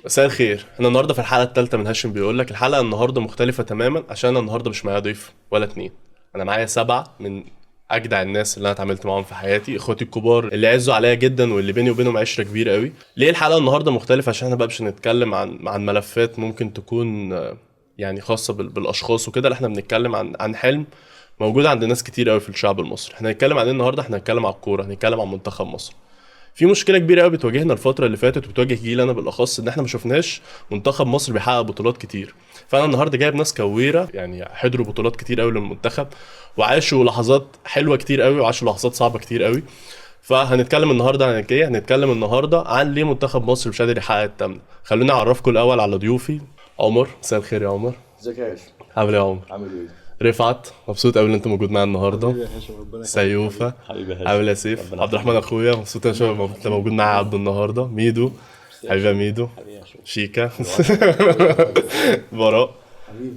مساء الخير. انا النهارده في الحلقه الثالثه من هاشم بيقول لك. الحلقه النهارده مختلفه تماما عشان انا النهارده مش معايا ضيف ولا اتنين، انا معايا 7 من اجدع الناس اللي انا اتعاملت معاهم في حياتي، اخواتي الكبار اللي عزوا عليا جدا واللي بيني وبينهم عشره كبيره قوي. ليه الحلقه النهارده مختلفه؟ عشان احنا بقى مش هنتكلم عن ملفات ممكن تكون يعني خاصه بالاشخاص وكده. لا، احنا بنتكلم عن حلم موجود عند ناس كتير قوي في الشعب المصري. احنا هنتكلم عن ايه النهارده؟ احنا هنتكلم على الكوره، هنتكلم عن منتخب مصر. في مشكله كبيره قوي بتواجهنا الفتره اللي فاتت وبتواجه جيل انا بالاخص، ان احنا ما شفناش منتخب مصر بيحقق بطولات كتير. فانا النهارده جايب ناس كويره يعني حضروا بطولات كتير قوي للمنتخب وعاشوا لحظات حلوه كتير قوي وعاشوا لحظات صعبه كتير قوي. فهنتكلم النهارده عن ايه؟ هنتكلم النهارده عن ليه منتخب مصر مش قادر يحقق التامنه. خلوني اعرفكم الاول على ضيوفي. عمر، مساء الخير يا عمر. ازيك يا هاشم؟ عامل ايه يا عمر؟ عامل ايه؟ رفعت، مبسوط قوي ان انت موجود معايا النهارده. حبيبي يا هاشم، ربنا يخليك. سيوفة، حبيبي يا هاشم. عامل يا سيف. ربنا عبد الرحمن اخويا، مبسوط ان انت موجود معايا عبد النهارده. ميدو، حبيبي يا ميدو. حبيبي يا هاشم. شيكا. براء،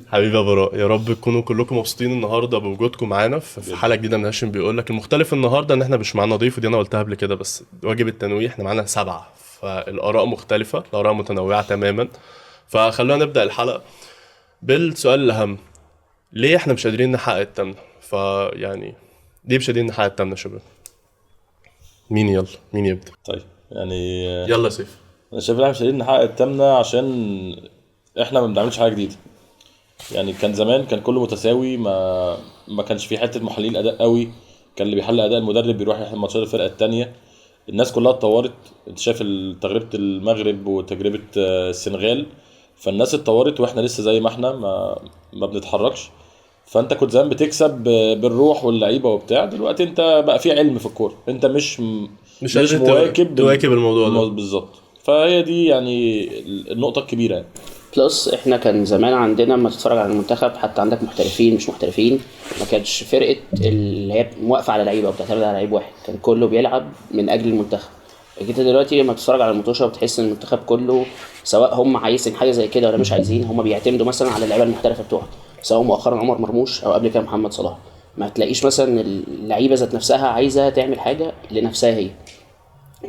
حبيبي يا براء. يا رب تكونوا كلكم مبسوطين النهارده بوجودكم معانا في حلقه جديده من هاشم بيقول لك. المختلف النهارده ان احنا مش معانا ضيف، ودي انا قلتها قبل كده بس واجب التنويه، احنا معانا 7، فالاراء مختلفه، الاراء متنوعه تماما. فخلونا نبدا الحلقه بالسؤال الاهم: ليه احنا مش قادرين نحقق التامنه؟ فيعني ليه مش قادرين نحقق التامنه يا شباب؟ مين يبدا؟ طيب يعني يلا يا سيف. انا شايف ان احنا مش قادرين نحقق التامنة عشان احنا ما بنعملش حاجه جديده. يعني كان زمان كان كله متساوي، ما كانش في حته محللين اداء قوي. كان اللي بيحلل اداء المدرب بيروح يحلل ماتشات الفرقه التانية. الناس كلها اتطورت. انت شايف تجربه المغرب وتجربه السنغال، فالناس اتطورت واحنا لسه زي ما احنا ما بنتحركش. فانت كنت زمان بتكسب بالروح واللعيبه وبتاع، دلوقتي انت بقى في علم في الكوره، انت مش قادر تواكب الموضوع ده. بالظبط. فهي دي يعني النقطه الكبيره يعني. بلس احنا كان زمان عندنا لما تتفرج على المنتخب حتى عندك محترفين مش محترفين، ما كانش فرقه اللي هي واقفه على لعيبه وبتعتمد على لعيب واحد، كان كله بيلعب من اجل المنتخب. جيت دلوقتي لما تتفرج على المطوشه بتحس ان المنتخب كله سواء هم عايزين حاجه زي كده ولا مش عايزين، هم بيعتمدوا مثلا على اللعيبه المحترفه بتوعهم، سواء مؤخرا عمر مرموش او قبل كده محمد صلاح. ما تلاقيش مثلا اللعيبه ذات نفسها عايزه تعمل حاجه لنفسها هي،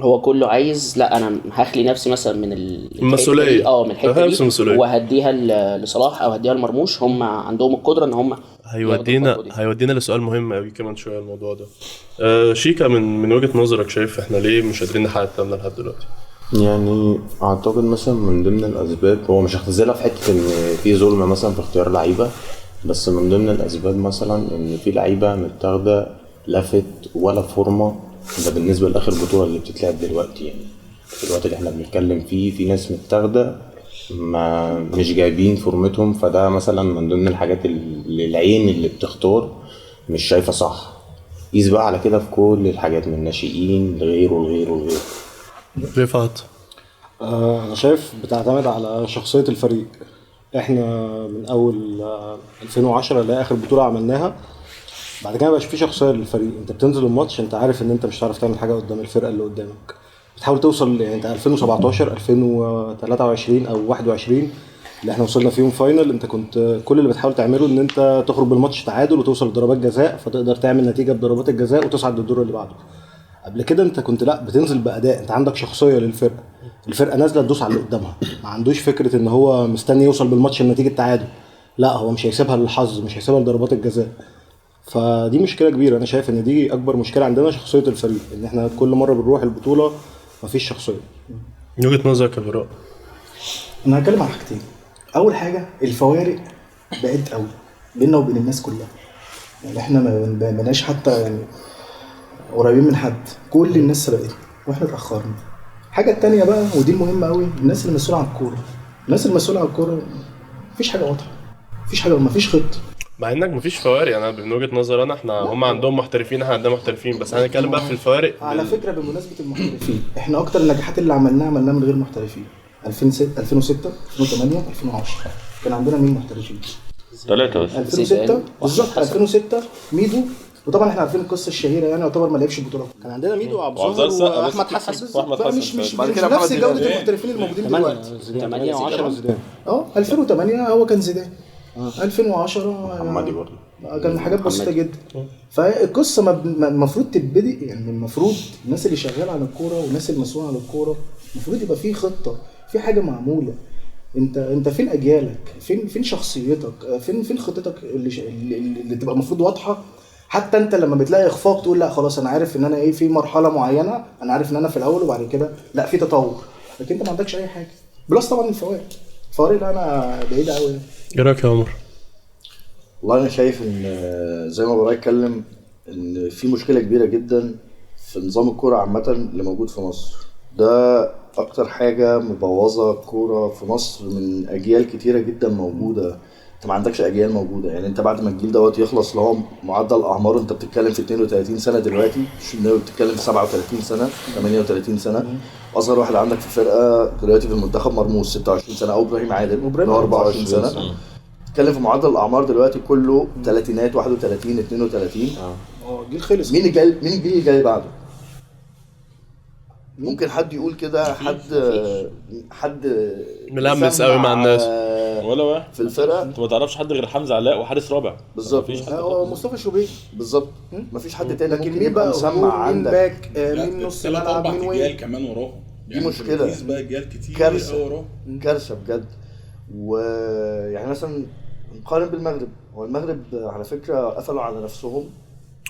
هو كله عايز لا انا هخلي نفسي مثلا من المسؤوليه، من الحته دي وهديها لصلاح او هديها لمرموش. هم عندهم القدره ان هم هيودينا لسؤال مهم قوي كمان شويه الموضوع ده. شيكا، من وجهه نظرك شايف احنا ليه مش قادرين نحقق التامنه لحد دلوقتي؟ يعني اعتقد مثلا من ضمن الاسباب، هو مش هختزلها في حته ان في ظلم مثلا في اختيار لعيبه، بس من ضمن الاسباب مثلا ان في لعيبه متاخده لافت ولا فورمه. ده بالنسبه لاخر بطوله اللي بتتلعب دلوقتي، يعني في الوقت اللي احنا بنتكلم فيه في ناس متاخده ما مش جايبين فورمتهم. فده مثلا من ضمن الحاجات اللي العين اللي بتختار مش شايفه صح. قيس بقى على كده في كل الحاجات من الناشئين لغيره. رفعت، انا شايف بتعتمد على شخصيه الفريق. احنا من اول 2010 اللي هي اخر بطوله عملناها، بعد كده مبقاش في شخصيه للفريق. انت بتنزل الماتش انت عارف ان انت مش هتعرف تعمل حاجه قدام الفرقه اللي قدامك، بتحاول توصل. يعني انت 2017 2023 او 21 اللي احنا وصلنا فيهم فاينل، انت كنت كل اللي بتحاول تعمله ان انت تخرج بالماتش تعادل وتوصل لضربات جزاء فتقدر تعمل نتيجه بضربات الجزاء وتصعد للدور اللي بعده. قبل كده انت كنت لا بتنزل باداء، انت عندك شخصيه للفرقه، الفرقه نازله تدوس على اللي قدامها، ما عندوش فكره ان هو مستني يوصل بالماتش لنتيجه تعادل، لا هو مش هيسيبها للحظ، مش هيسيبها لضربات الجزاء. فدي مشكله كبيره، انا شايف ان دي اكبر مشكله عندنا، شخصيه الفريق، ان احنا كل مره بنروح البطوله مفيش شخصيه. من وجهه نظرك يا براء؟ انا هتكلم عن حاجتين. اول حاجه الفوارق بقت قوي بيننا وبين الناس كلها، يعني احنا ما بقناش حتى يعني قريبين من حد، كل الناس سبقتنا واحنا اتاخرنا. الحاجه التانية بقى ودي المهمه قوي، الناس المسؤوله عن الكوره. الناس المسؤوله عن الكوره مفيش حاجه واضحه، مفيش حاجه، مفيش خطه. مع انك مفيش فوارق، انا من وجهه نظر احنا هم عندهم محترفين احنا عندنا محترفين، بس هنتكلم بقى في الفوارق. على فكره بمناسبه المحترفين، احنا اكتر النجاحات اللي عملناها من غير محترفين. 2006 2008 2010 كان عندنا مين محترفين؟ 3 بس. 2006 بالظبط، 2006 ميدو، وطبعا احنا عارفين القصه الشهيره يعني يعتبر ما لعبش البطوله. كان عندنا ميدو وعبد الظاهر واحمد حسن، مش نفس جوده المحترفين الموجودين دلوقتي. 8 10 زيدان 2008 هو كان زيدان، 2010 محمدي برضه كان حاجات بسيطه جدا. فالقصه المفروض تبدي، يعني المفروض الناس اللي شغاله على الكوره والناس المسؤوله عن الكوره المفروض يبقى فيه خطه. في حاجه معموله. انت فين اجيالك؟ فين شخصيتك؟ فين خطتك اللي تبقى المفروض واضحه؟ حتى انت لما بتلاقي اخفاق تقول لا خلاص انا عارف ان انا ايه في مرحله معينه، انا عارف ان انا في الاول وبعد كده لا في تطور، لكن انت ما عندكش اي حاجه. بلس طبعا الفوارق لا انا بعيده قوي. ايه رايك يا عمر؟ والله انا شايف ان زي ما براي اتكلم ان في مشكله كبيره جدا في نظام الكوره عامه اللي موجود في مصر. ده اكتر حاجه مبوظه الكوره في مصر من اجيال كتيره جدا موجوده. انت ما عندكش اجيال موجوده، يعني انت بعد ما الجيل دوت يخلص اللي هو معدل اعماره انت بتتكلم في 32 سنه دلوقتي، مش بتتكلم في 37 سنه 38 سنه. اصغر واحد عندك في الفرقه دلوقتي في المنتخب مرموش 26 سنه، او ابراهيم عادل اللي هو 24 سنه. بتتكلم في معدل الاعمار دلوقتي كله تلاتينات، 31 32. جيل خلص. مين الجيل اللي جاي بعده؟ ممكن حد يقول كده؟ حد ملمس قوي مع الناس ولا واحد في الفرقه. انت ما تعرفش حد غير حمزه علاء وحارس رابع بالظبط. مفيش حد هو مصطفى شوبير بالظبط، مفيش حد تاني. لكن ممكن مين يبقى بقى مسمع عندك؟ مين باك مين نص ملعب مين اربع وين؟ اجيال كمان وراهم، دي مشكله، بقى اجيال كتير كارثه وراهم، كارثه بجد. ويعني مثلا نقارن بالمغرب، هو المغرب على فكره قفلوا على نفسهم،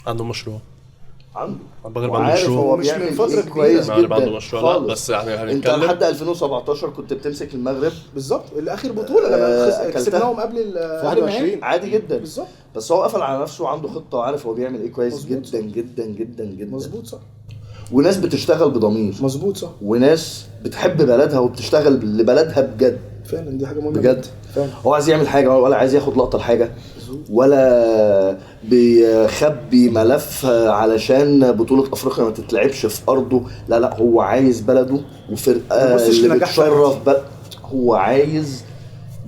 عندهم مشروع. عنده المغرب عنده وعارف مشروع هو مش بيعمل من فترة إيه كبيرة. كويس المغرب جدا عنده مشروع لا، خالص. بس يعني انت هنتكلم لحد 2017 كنت بتمسك المغرب بالظبط الاخر بطوله لما أكلتها. كسبناهم قبل في 21 عادي جدا، بالظبط. بس هو قفل على نفسه وعنده خطه وعارف هو بيعمل ايه كويس مظبوط. جدا جدا جدا جدا. مظبوط صح. وناس بتشتغل بضمير، مظبوط صح. وناس بتحب بلدها وبتشتغل لبلدها بجد فعلا دي حاجه مهمه بجد. فعلا. هو عايز يعمل حاجه ولا عايز ياخد لقطه لحاجه، ولا بيخبي ملف علشان بطوله افريقيا ما تتلعبش في ارضه. لا لا، هو عايز بلده وفرقه بيبصش اللي لنجاح بتشرف بلد. هو عايز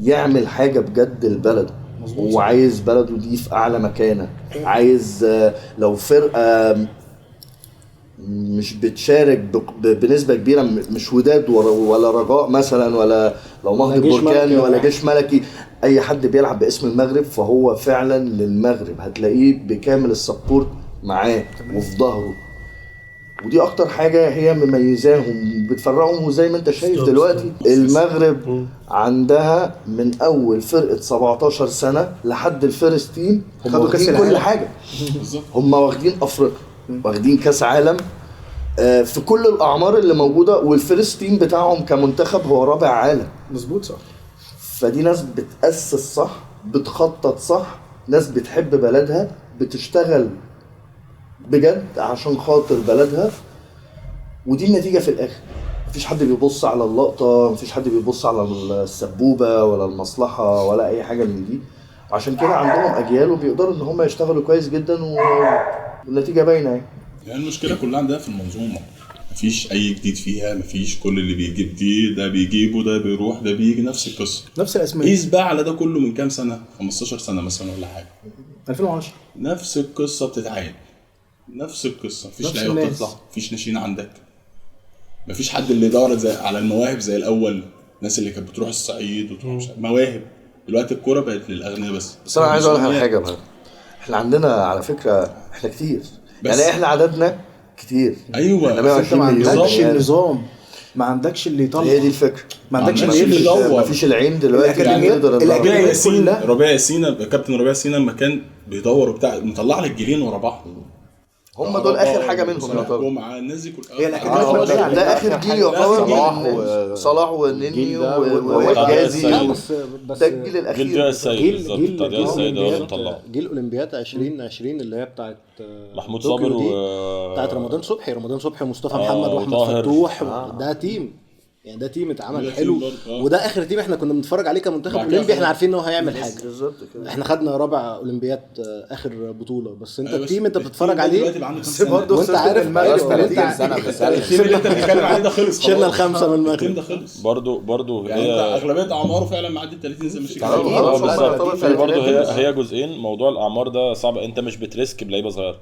يعمل حاجه بجد لبلده، هو عايز بلده دي في اعلى مكانه. عايز لو فرقه مش بتشارك بنسبه كبيره، مش وداد ولا رجاء مثلا، ولا لو نهضة بركان ولا جيش ملكي، اي حد بيلعب باسم المغرب فهو فعلا للمغرب، هتلاقيه بكامل السبورت معاه وفي ظهره. ودي اكتر حاجه هي مميزاهم بتفرقهم. وزي ما انت شايف دلوقتي المغرب عندها من اول فرقه 17 سنه لحد الفيرست تيم هم خدوا كأس واخدين كل العالم. حاجه. هم واخدين افريقيا، واخدين كاس عالم في كل الاعمار اللي موجوده، والفيرست تيم بتاعهم كمنتخب هو رابع عالم. مظبوط صح. فدي ناس بتأسس صح، بتخطط صح، ناس بتحب بلدها، بتشتغل بجد عشان خاطر بلدها. ودي النتيجة في الآخر. مفيش حد بيبص على اللقطة، مفيش حد بيبص على السبوبة ولا المصلحة ولا أي حاجة من دي. وعشان كده عندهم أجيال وبيقدروا إن هم يشتغلوا كويس جدا والنتيجة باينة. يعني المشكله كلها عندنا في المنظومه، مفيش اي جديد فيها، مفيش كل اللي بيجيب دي ده بيجيبه، ده بيروح ده بيجي، نفس القصه. نفس الاسماء. قيس بقى على ده كله من كام سنه، 15 سنه مثلا ولا حاجه، 2010 نفس القصه بتتعاد، نفس القصه. مفيش نفس لعيبه الناس. بتطلع، مفيش ناشئين عندك، مفيش حد اللي يدور زي على المواهب زي الاول. الناس اللي كانت بتروح الصعيد وتروح مواهب، دلوقتي الكوره بقت للاغنياء بس. بس أنا عايز أقول على حاجة بقى، إحنا عندنا على فكرة إحنا كتير، بس يعني إحنا عددنا كتير. ايوه، إحنا بس انت 120 ما مليون عندكش بني آدم. النظام، ما عندكش اللي يطلع، هي دي الفكرة. ما عندكش عندكش اللي اللي يدور. يدور. مفيش العين دلوقتي الأكاديميات- اللي يقدر يدور. الأكاديميات ربيع ياسين، كلها. ربيع ياسين، كابتن ربيع ياسين لما كان بيدور وبتاع مطلع لك جيلين ورا بعض. هم دول اخر حاجه منهم يعتبر. ومع الناس دي كلها هي الأكاديميات مبنية على ده اخر جيل يعتبر، صلاح صلاح ونني الجيل ده وحجازي. لا، بس ده الجيل جيل ضياء الاخير. السيد بالظبط، بتاع ضياء السيد ده لازم نطلعه. جيل اولمبياد 2020 اللي هي بتاعت محمود طوكيو صابر دي، و بتاعت رمضان صبحي ومصطفى آه، محمد واحمد وطاهر. فتوح. ده تيم، يعني ده تيم اتعمل ده حلو. تيم برضه، وده اخر تيم احنا كنا بنتفرج عليه كمنتخب بعد كده اولمبي، احنا خلاص. عارفين ان هو هيعمل حاجه. بالظبط كده. احنا خدنا رابع اولمبياد اخر بطوله، بس انت أيوة، بس التيم انت التيم بتتفرج ده عليه دلوقتي بقى عنده كام بس سنة؟ برضه وانت خسرت عارف المغرب. خلاص أيوة، 30 سنه بس التيم اللي انت بتتكلم عليه ده خلص، شلنا خلاص. الخمسه من التيم المغرب. ده خلص. برضو يعني هي انت اغلبيه اعماره فعلا معدي 30 زي ما شيك خلاص، قال. خلاص، بالظبط. يعتبر في برضه ثلاثينات. هي جزئين. موضوع الاعمار ده صعب، انت مش بتريسك بلعيبه صغيره،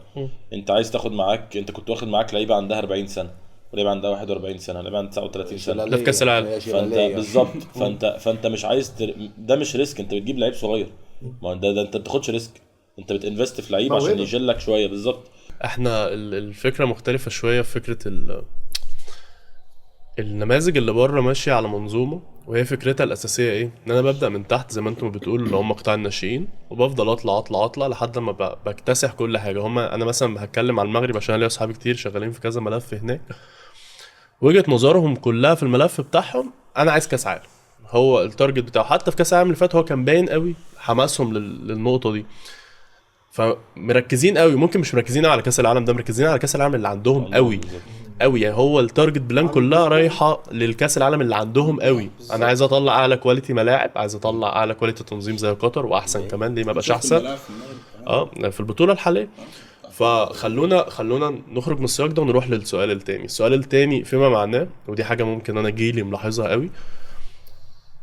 انت عايز تاخد معاك، انت كنت واخد معاك لعيبه عندها 40 سنه ولعيبه عندها 41 سنه ولعيبه عندها 39 سنه. ده في كأس العالم. فانت بالظبط فانت مش عايز ده مش ريسك، انت بتجيب لعيب صغير، ما ده انت بتاخدش ريسك، انت بتنفست في لعيب عشان يجلك شويه. بالظبط. احنا الفكره مختلفه شويه في فكره النماذج اللي بره ماشيه على منظومه، وهي فكرتها الاساسيه ايه؟ ان انا ببدا من تحت زي ما انتم بتقولوا اللي هم قطاع الناشئين، وبفضل اطلع لحد ما بكتسح كل حاجه. انا مثلا هتكلم على المغرب عشان ليا اصحابي كتير شغالين في كذا ملف هناك، وجهه نظرهم كلها في الملف بتاعهم انا عايز كاس عالم، هو التارجت بتاعه. حتى في كاس العالم اللي فات هو كان باين قوي حماسهم للنقطه دي، فمركزين قوي. ممكن مش مركزين على كاس العالم ده، مركزين على كاس العالم اللي عندهم قوي قوي. يعني هو التارجت بلان كلها رايحه للكاس العالم اللي عندهم قوي. انا عايز اطلع اعلى كواليتي ملاعب، عايز اطلع اعلى كواليتي تنظيم زي قطر، واحسن كمان ليه ما بقاش احسن في البطوله الحاليه. خلونا نخرج من السياق ده ونروح للسؤال التاني. السؤال التاني فيما معناه، ودي حاجه ممكن انا جيلي ملاحظها قوي،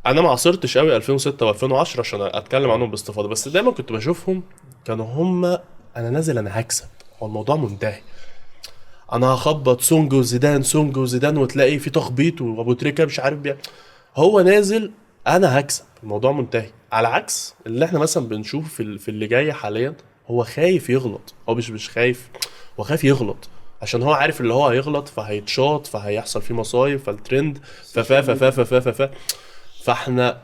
انا ما عاصرتش قوي 2006 و2010 عشان اتكلم عنهم باستفاضه، بس دايما كنت بشوفهم كانوا هم انا نازل انا هكسب، هو الموضوع منتهي، انا هخبط سونج وزيدان وتلاقي في تخبيط وابو تريكه مش عارف هو نازل انا هكسب، الموضوع منتهي. على عكس اللي احنا مثلا بنشوف في اللي جاي حاليا، هو خايف يغلط، هو مش خايف، هو خايف يغلط عشان هو عارف اللي هو هيغلط فهيتشاط فهيحصل فيه مصايب فالترند فاحنا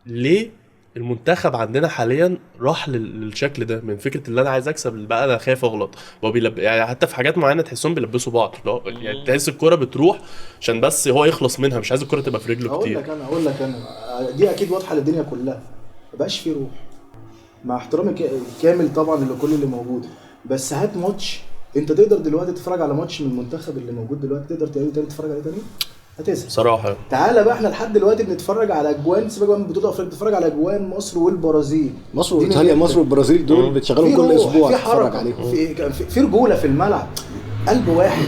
ليه المنتخب عندنا حاليا راح للشكل ده من فكره اللي انا عايز اكسب اللي بقى انا خايف اغلط. هو يعني حتى في حاجات معينه تحسهم بيلبسوا بعض، يعني تحس الكوره بتروح عشان بس هو يخلص منها، مش عايز الكوره تبقى في رجله كتير. اقول لك انا دي اكيد واضحه للدنيا كلها، مبقاش في روح، مع احترامي كامل طبعا لكل اللي موجود، بس هات ماتش انت تقدر دلوقتي تتفرج على ماتش من المنتخب اللي موجود دلوقتي، تقدر تتفرج عليه تاني هتزهق صراحه. تعالى بقى احنا لحد دلوقتي بنتفرج على اجوان، سيبك من بطوله افريقيا، بنتفرج على اجوان مصر والبرازيل. مصر وايطاليا، مصر والبرازيل دول بتشغلهم كل اسبوع في حركه، في رجوله في الملعب، قلب واحد.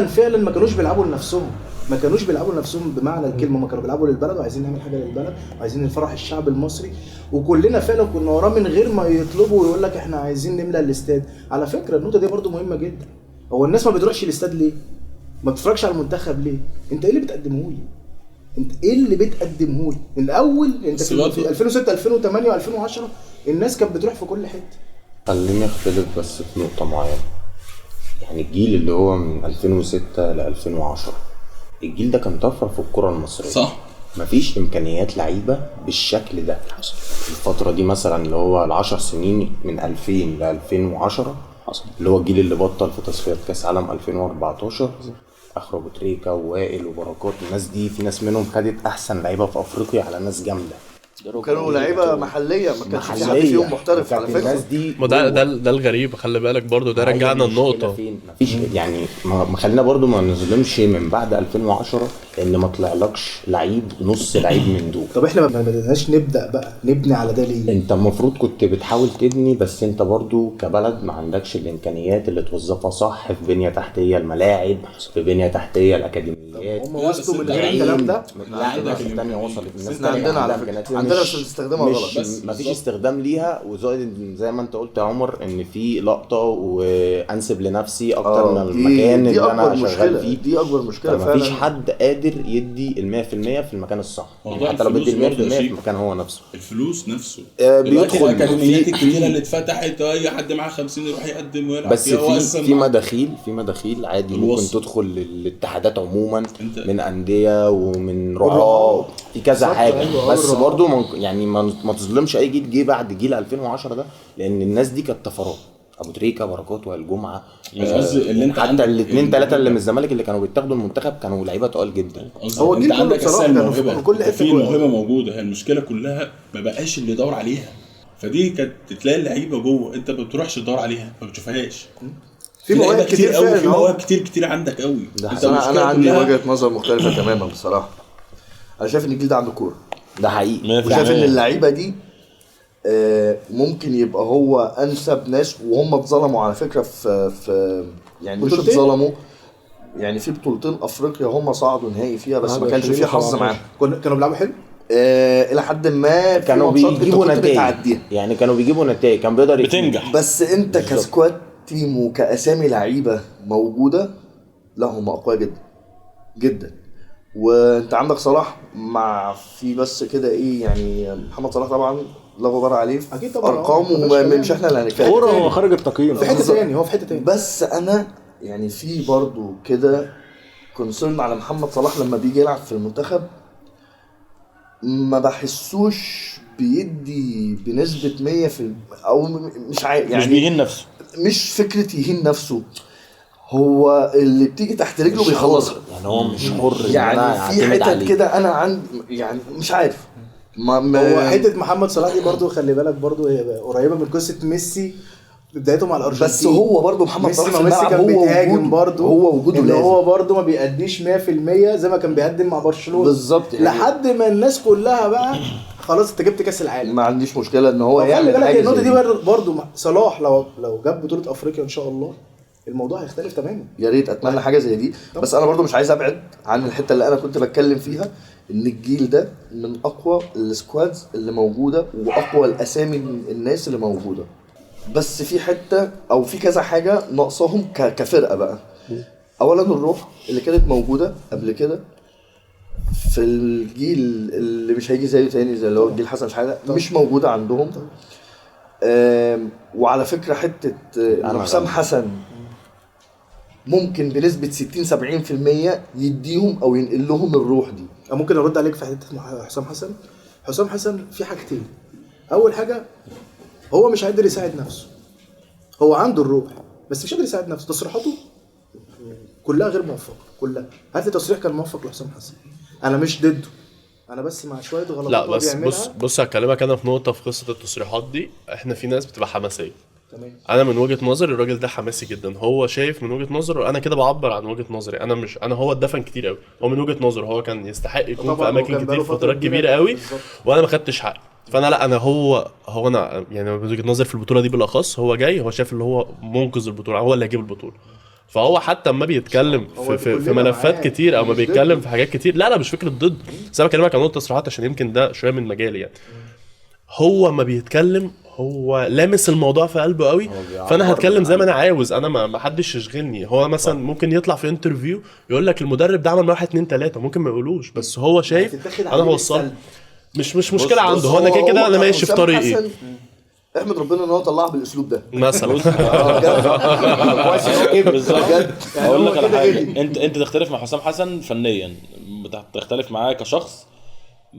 فعلا ما كانوش بيلعبوا لنفسهم، ما كانوش بيلعبوا لنفسهم بمعنى الكلمه، ما كانوا بيلعبوا للبلد وعايزين نعمل حاجه للبلد وعايزين نفرح الشعب المصري، وكلنا فعلا كنا وراه من غير ما يطلبوا ويقول لك احنا عايزين نملى الاستاد. على فكره النقطه دي برضو مهمه جدا، هو الناس ما بتروحش الاستاد ليه؟ ما بتتفرجش على المنتخب ليه؟ انت ايه اللي بتقدمه لي؟ انت ايه اللي بتقدمه لي؟ الاول انت في 2006 2008 و2010 الناس كانت بتروح في كل حته. خليني اختلف بس في نقطه معينه، يعني الجيل اللي هو من 2006 ل 2010 الجيل ده كان طفره في الكره المصريه، صح؟ مفيش امكانيات لعيبه بالشكل ده. الفتره دي مثلا اللي هو ال10 سنين من 2000 ل 2010 اللي هو الجيل اللي بطل في تصفيات كاس عالم 2014، اخر ابو تريكه ووائل وبركات، الناس دي في ناس منهم خدت احسن لعيبه في افريقيا على ناس جامده، كانوا لعيبه محليه، ما كانش في حد فيهم محترف على فكره. الناس دي ده الغريب، خلي بالك برضو ده رجعنا النقطه. مفيش يعني ما خلينا برضو ما نظلمش من بعد 2010 لان ما طلعلكش لعيب نص لعيب من دول. طب احنا ما بدناش نبدا بقى نبني على ده ليه؟ انت المفروض كنت بتحاول تبني، بس انت برضو كبلد ما عندكش الامكانيات اللي توظفها صح في بنيه تحتيه الملاعب، في بنيه تحتيه الاكاديميات. هم وصلوا من غير الكلام ده؟ الناس الثانيه وصلت، الناس عندنا على فكره عندنا بس بنستخدمها غلط، بس مفيش استخدام ليها. وزائد زي ما انت قلت يا عمر ان في لقطه وانسب لنفسي اكتر من المكان اللي انا شغال فيه. دي اكبر مشكله فعلا، مفيش حد قادر يدي ال100% في المكان الصح، يعني حتى لو بدي ال100% في المكان هو نفسه، الفلوس نفسه بيدخل الاكاديميات الكتيره اللي اتفتحت، اي حد معاه 50 يروح يقدم ويلعب بس في مداخيل عادي ممكن تدخل للاتحادات عموما من انديه ومن رعاه في كذا حاجه. بس برضو يعني ما تظلمش اي جيل جه بعد جيل 2010 ده، لان الناس دي كانت طفرات، ابو تريكه بركات والجمعه، مش قصدي اللي انت حتى الاثنين ثلاثه اللي من الزمالك اللي كانوا بيتاخدوا المنتخب كانوا لعيبه تقال جدا. هو انت عندك كانوا في كل حته في موهبه موجوده، هي المشكله كلها ما بقاش اللي يدور عليها، فدي كانت تلاقي اللعيبه جوه انت ما بتروحش تدور عليها ما بتشوفهاش. في مواهب كتير قوي، في مواهب كتير عندك قوي. انا عندي وجهه نظر مختلفه تماما بصراحه. انا شايف ان الجيل ده عنده كوره، ده حقيقي، وشايف ان اللعيبه دي ممكن يبقى هو انسب ناس، وهم اتظلموا على فكره في يعني مش اتظلموا، يعني في بطولتين افريقيا هم صعدوا نهائي فيها بس ما كانش فيه حظ معاهم. كانوا بيلعبوا حلو الى حد ما، كانوا بيجيبوا نتائج، يعني كانوا بيجيبوا نتائج، كان بيقدر بتنجح. بس انت كسكواد تيم وكاسامي لعيبه موجوده، لا هم اقوياء جدا جدا. وانت عندك صلاح مع في بس كده ايه، يعني محمد صلاح طبعا لا غبار عليه، اكيد طبعا ارقامه مش احنا اللي هنتكلم، كوره هو خارج التقييم في حته ثانيه، هو في حته ثانيه. بس انا يعني في برضو كده كونسيرن على محمد صلاح لما بيجي يلعب في المنتخب ما بحسوش بيدي بنسبة 100% او مش عارف يعني مش بيهين نفسه. مش فكرة يهين نفسه، هو اللي بتيجي تحت رجله بيخلصها. يعني هو مش حر إن أنا يعني في أعتمد حتت عليه. كده انا عندي يعني مش عارف هو حته محمد صلاح دي برضو خلي بالك برضو هي قريبه من قصه ميسي بدايته مع الارجنتين. بس هو برضو محمد صلاح في ميسي الملعب كان هو بيتهاجم وجوده برضو، هو وجوده اللي لازم. هو برضو ما بيأديش 100% زي ما كان بيقدم مع برشلونه بالظبط يعني. لحد ما الناس كلها بقى خلاص انت جبت كاس العالم. ما عنديش مشكله ان هو خلي يعمل بالك حاجه النقطه زي دي برضو صلاح لو جاب بطوله افريقيا ان شاء الله الموضوع هيختلف تماما. يا ريت اتمنى حاجه زي دي. بس انا برضو مش عايز ابعد عن الحته اللي انا كنت بتكلم فيها، ان الجيل ده من اقوى السكوادز اللي موجوده واقوى الاسامي الناس اللي موجوده، بس في حته او في كذا حاجه ناقصاهم كفرقه بقى. اولا الروح اللي كانت موجوده قبل كده في الجيل اللي مش هيجي زيه تاني زي اللي هو الجيل حسن شحاته مش موجوده عندهم. وعلى فكره حته حسام حسن ممكن بنسبه 60-70% يديهم او ينقل لهم الروح دي. ممكن ارد عليك في حته حسام حسن. حسام حسن في حاجتين، اول حاجه هو مش قادر يساعد نفسه، هو عنده الروح بس مش قادر يساعد نفسه. تصريحاته كلها غير موفقه، كلها. هات لي تصريح كان موفق لحسام حسن. انا مش ضده، انا بس مع شويه غلطات لا هو بس بيعملها. بص هكلمك انا في نقطه في قصه التصريحات دي. احنا في ناس بتبقى حماسيه، تمام. انا من وجهه نظري الراجل ده حماسي جدا. هو شايف من وجهه نظره، انا كده بعبر عن وجهه نظري. انا مش هو اتدفن كتير قوي. هو من وجهه نظره هو كان يستحق يكون في طبعاً، اماكن وكان كتير بقاله في فترة فترات كبيرة كبيره قوي بالظبط. وانا ما خدتش حقي. فانا لا، انا انا يعني من وجهه نظري في البطوله دي بالاخص هو جاي، هو شايف اللي هو منقذ البطوله، هو اللي هيجيب البطوله. فهو حتى اما بيتكلم في كلنا ملفات معاه، كتير او ما مش بيتكلم ضده. في حاجات كتير، لا مش فكره ضد، بس انا بكلمك عن نقطه تصريحات عشان يمكن ده شويه من مجالي يعني. هو ما بيتكلم هو لامس الموضوع في قلبه قوي، فانا هتكلم زي ما انا عاوز، انا ما حدش يشغلني. هو مثلا ممكن يطلع في انترفيو يقول لك المدرب ده عمل 1 2 3، ممكن ما يقولوش، بس هو شايف هتتاخد انا عليه هوصل. بالسلب. مش مشكله عنده، هو انا كده انا ماشي في حسام طريقي حسن احمد ربنا ان هو طلعها بالاسلوب ده مثلا. كويس إن هو كده. بالظبط. بجد. اقول لك هو على كده حاجه، هدي. انت تختلف مع حسام حسن فنيا، تختلف معاه كشخص.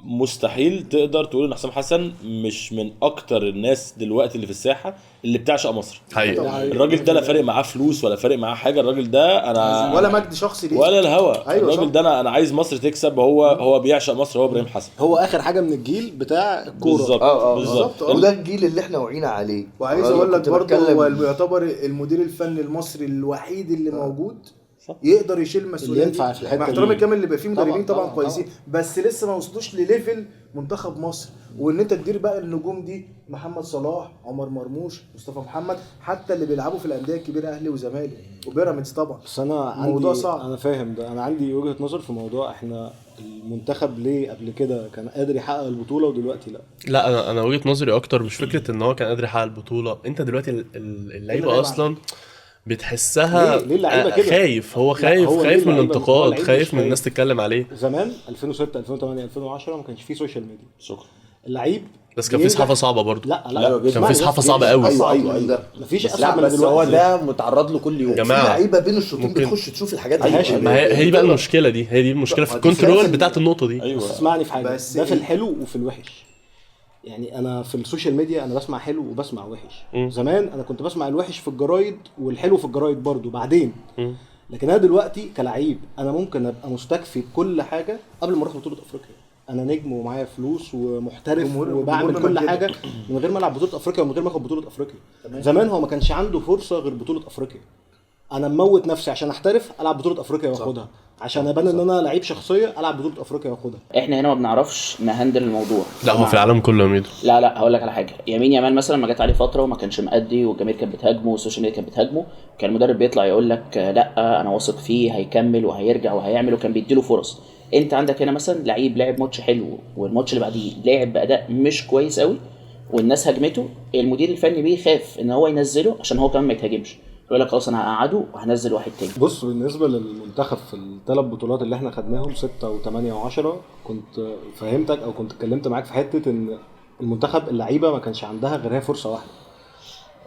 مستحيل تقدر تقول ان حسام حسن مش من اكتر الناس دلوقتي اللي في الساحه اللي بتعشق مصر. حقيقي. الراجل ده لا فارق معاه فلوس ولا فارق معاه حاجه. الراجل ده انا ولا مجد شخصي ليه ولا الهوا. أيوة الراجل صح. ده انا عايز مصر تكسب. هو بيعشق مصر. هو ابراهيم حسن هو اخر حاجه من الجيل بتاع الكوره. بالظبط. بالظبط. وده الجيل اللي احنا وعينا عليه. وعايز أنا اقول لك كنت برضه بتكلم- هو يعتبر المدير الفني المصري الوحيد اللي موجود يقدر يشيل المسؤوليه اللي ينفع دي. في الحتة مع احترامي دي. الكامل اللي بقى فيه مدربين طبعاً، طبعا طبعاً، كويسين بس لسه ما وصلوش لليفل منتخب مصر. وان انت تدير بقى النجوم دي، محمد صلاح، عمر مرموش، مصطفى محمد، حتى اللي بيلعبوا في الانديه الكبيره اهلي وزمالك وبيراميدز طبعا. بس انا الموضوع عندي صعب. انا فاهم ده. انا عندي وجهه نظر في موضوع احنا المنتخب ليه قبل كده كان قادر يحقق البطوله ودلوقتي لا. لا انا وجهه نظري اكتر مش فكره ان هو كان قادر يحقق البطوله. انت دلوقتي اللعيبه اصلا بتحسها ليه اللعيبة كده؟ خايف. هو لا، خايف هو ليه خايف من اللعيبة- هو الانتقاد، اللعيب خايف مش من الناس تتكلم عليه. زمان 2006 2008 2010 ما كانش فيه سوشيال ميديا. شكرا. اللعيب بس كان في صحافه صعبه برضو. لا كان في صحافه صعبه قوي. ايوه مفيش لا اصعب من بس هو دلوقتي. ده متعرض له كل يوم. يا في جماعه لعيبه بين الشوطين ممكن- بتخش تشوف الحاجات ماشي. دي. ما هي بقى المشكله دي، هي دي المشكله في ما دي الكنترول فعلا- بتاعت النقطه دي. ايوه. بس اسمعني في حاجه، بس ده في إيه؟ الحلو وفي الوحش. يعني انا في السوشيال ميديا انا بسمع حلو وبسمع وحش. مم. زمان انا كنت بسمع الوحش في الجرايد والحلو في الجرايد برضو بعدين. مم. لكن انا دلوقتي كلاعب انا ممكن ابقى مستكفي بكل حاجه قبل ما اروح بطوله افريقيا. انا نجم ومعايا فلوس ومحترف وبعمل جمهور كل مجدد. حاجه من غير ما العب بطوله افريقيا ومن غير ما اخد بطوله افريقيا. زمان هو ما كانش عنده فرصه غير بطوله افريقيا. انا مموت نفسي عشان احترف العب بطوله افريقيا واخدها، عشان ابان ان انا لعيب شخصيه العب بطوله افريقيا واخدها. احنا هنا ما بنعرفش نهندل الموضوع. لا هو في العالم كله يا ميدو. لا هقول لك على حاجه. يمين يامال مثلا ما جت عليه فتره وما كانش مأدي والجماهير كانت بتهاجمه والسوشيال ميديا كانت بتهاجمه، كان المدرب بيطلع يقول لك لا انا واثق فيه هيكمل وهيرجع وهيعمل، وكان بيديله فرص. انت عندك هنا مثلا لعيب لعب ماتش حلو والماتش اللي بعديه لعب باداء مش كويس قوي والناس هاجمته، المدير الفني بيخاف ان هو ينزله عشان هو كمان ما يتهاجمش، يقول لك خلاص انا هقعده وهنزل واحد تاني. بص بالنسبه للمنتخب في الثلاث بطولات اللي احنا خدناهم 6 و8 و10 كنت فهمتك او كنت اتكلمت معاك في حته ان المنتخب اللعيبه ما كانش عندها غير هي فرصه واحده.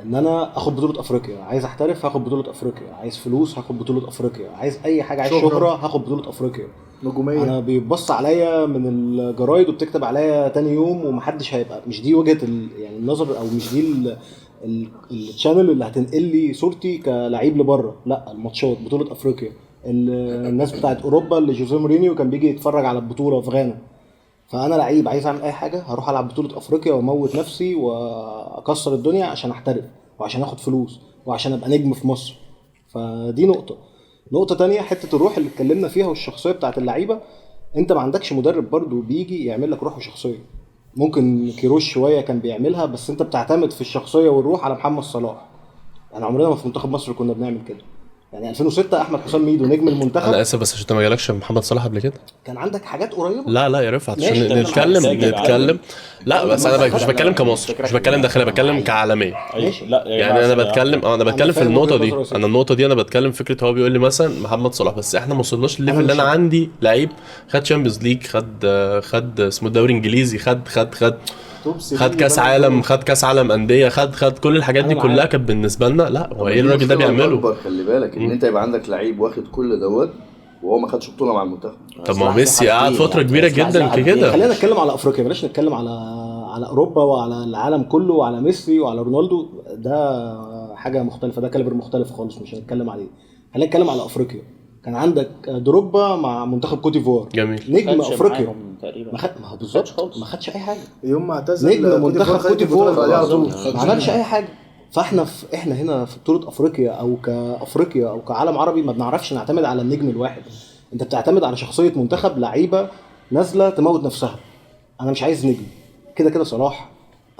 ان انا اخد بطوله افريقيا، عايز احترف هاخد بطوله افريقيا، عايز فلوس هاخد بطوله افريقيا، عايز اي حاجه، عايز شهره هاخد بطوله افريقيا. نجوميه. انا بيبص عليا من الجرايد وبتكتب عليا تاني يوم ومحدش هيبقى، مش دي وجهه يعني النظر، او مش دي الشانل اللي هتنقل لي صورتي كلاعب لبره. لا، الماتشات بطوله افريقيا، الناس بتاعت اوروبا اللي جوزيه مورينيو كان بيجي يتفرج على البطوله في غانا. فانا لعيب عايز اعمل اي حاجه، هروح العب بطوله افريقيا واموت نفسي واكسر الدنيا عشان احترف وعشان اخد فلوس وعشان ابقى نجم في مصر. فدي نقطه تانية، حته الروح اللي اتكلمنا فيها والشخصيه بتاعت اللعيبه. انت ما عندكش مدرب برضو بيجي يعمل لك روح وشخصيه. ممكن كيروش شويه كان بيعملها، بس انت بتعتمد في الشخصيه والروح على محمد صلاح. يعني عمرنا ما في منتخب مصر كنا بنعمل كده. يعني 2006 احمد حسام ميدو نجم المنتخب. انا اسف بس عشان انت ما جالكش محمد صلاح قبل كده. كان عندك حاجات قريبه. لا يا رفعت ماشي، عشان نتكلم. لا بس انا مش بتكلم كمصر، مش بتكلم داخلي، بتكلم كعالميه. ماشي. لا يعني انا بتكلم انا بتكلم في فاهم النقطه وجهة دي. نظر يا سيدي. انا النقطه دي انا بتكلم فكره. هو بيقول لي مثلا محمد صلاح، بس احنا ما وصلناش للليفل اللي انا عندي لعيب خد تشامبيونز ليج، خد اسمه دوري انجليزي، خد كاس عالم، خد كاس عالم انديه، خد كل الحاجات دي كلها كانت بالنسبه لنا. لا هو ايه الراجل ده بيعمله؟ خلي بالك ان انت يبقى عندك لعيب واخد كل دوت وهو ما خدش بطوله مع المنتخب. طب ما هو ميسي قعد فتره كبيره جدا كده. خلينا نتكلم على افريقيا، بلاش نتكلم على اوروبا وعلى العالم كله وعلى ميسي وعلى رونالدو. ده حاجه مختلفه، ده كاليبر مختلف خالص، مش هنتكلم عليه. خلينا نتكلم على افريقيا. كان عندك دروجبا مع منتخب كوت ديفوار، جميل، نجم افريقيا تقريبا ما هو بالظبط ما خدش اي حاجه. يوم ما اعتزل نجم منتخب كوت ديفوار عليه على طول. ما عملش اي حاجه. فاحنا احنا هنا في بطوله افريقيا او كافريقيا او كعالم عربي ما بنعرفش نعتمد على النجم الواحد. انت بتعتمد على شخصيه منتخب، لعيبه نازله تموت نفسها. انا مش عايز نجم كده صلاح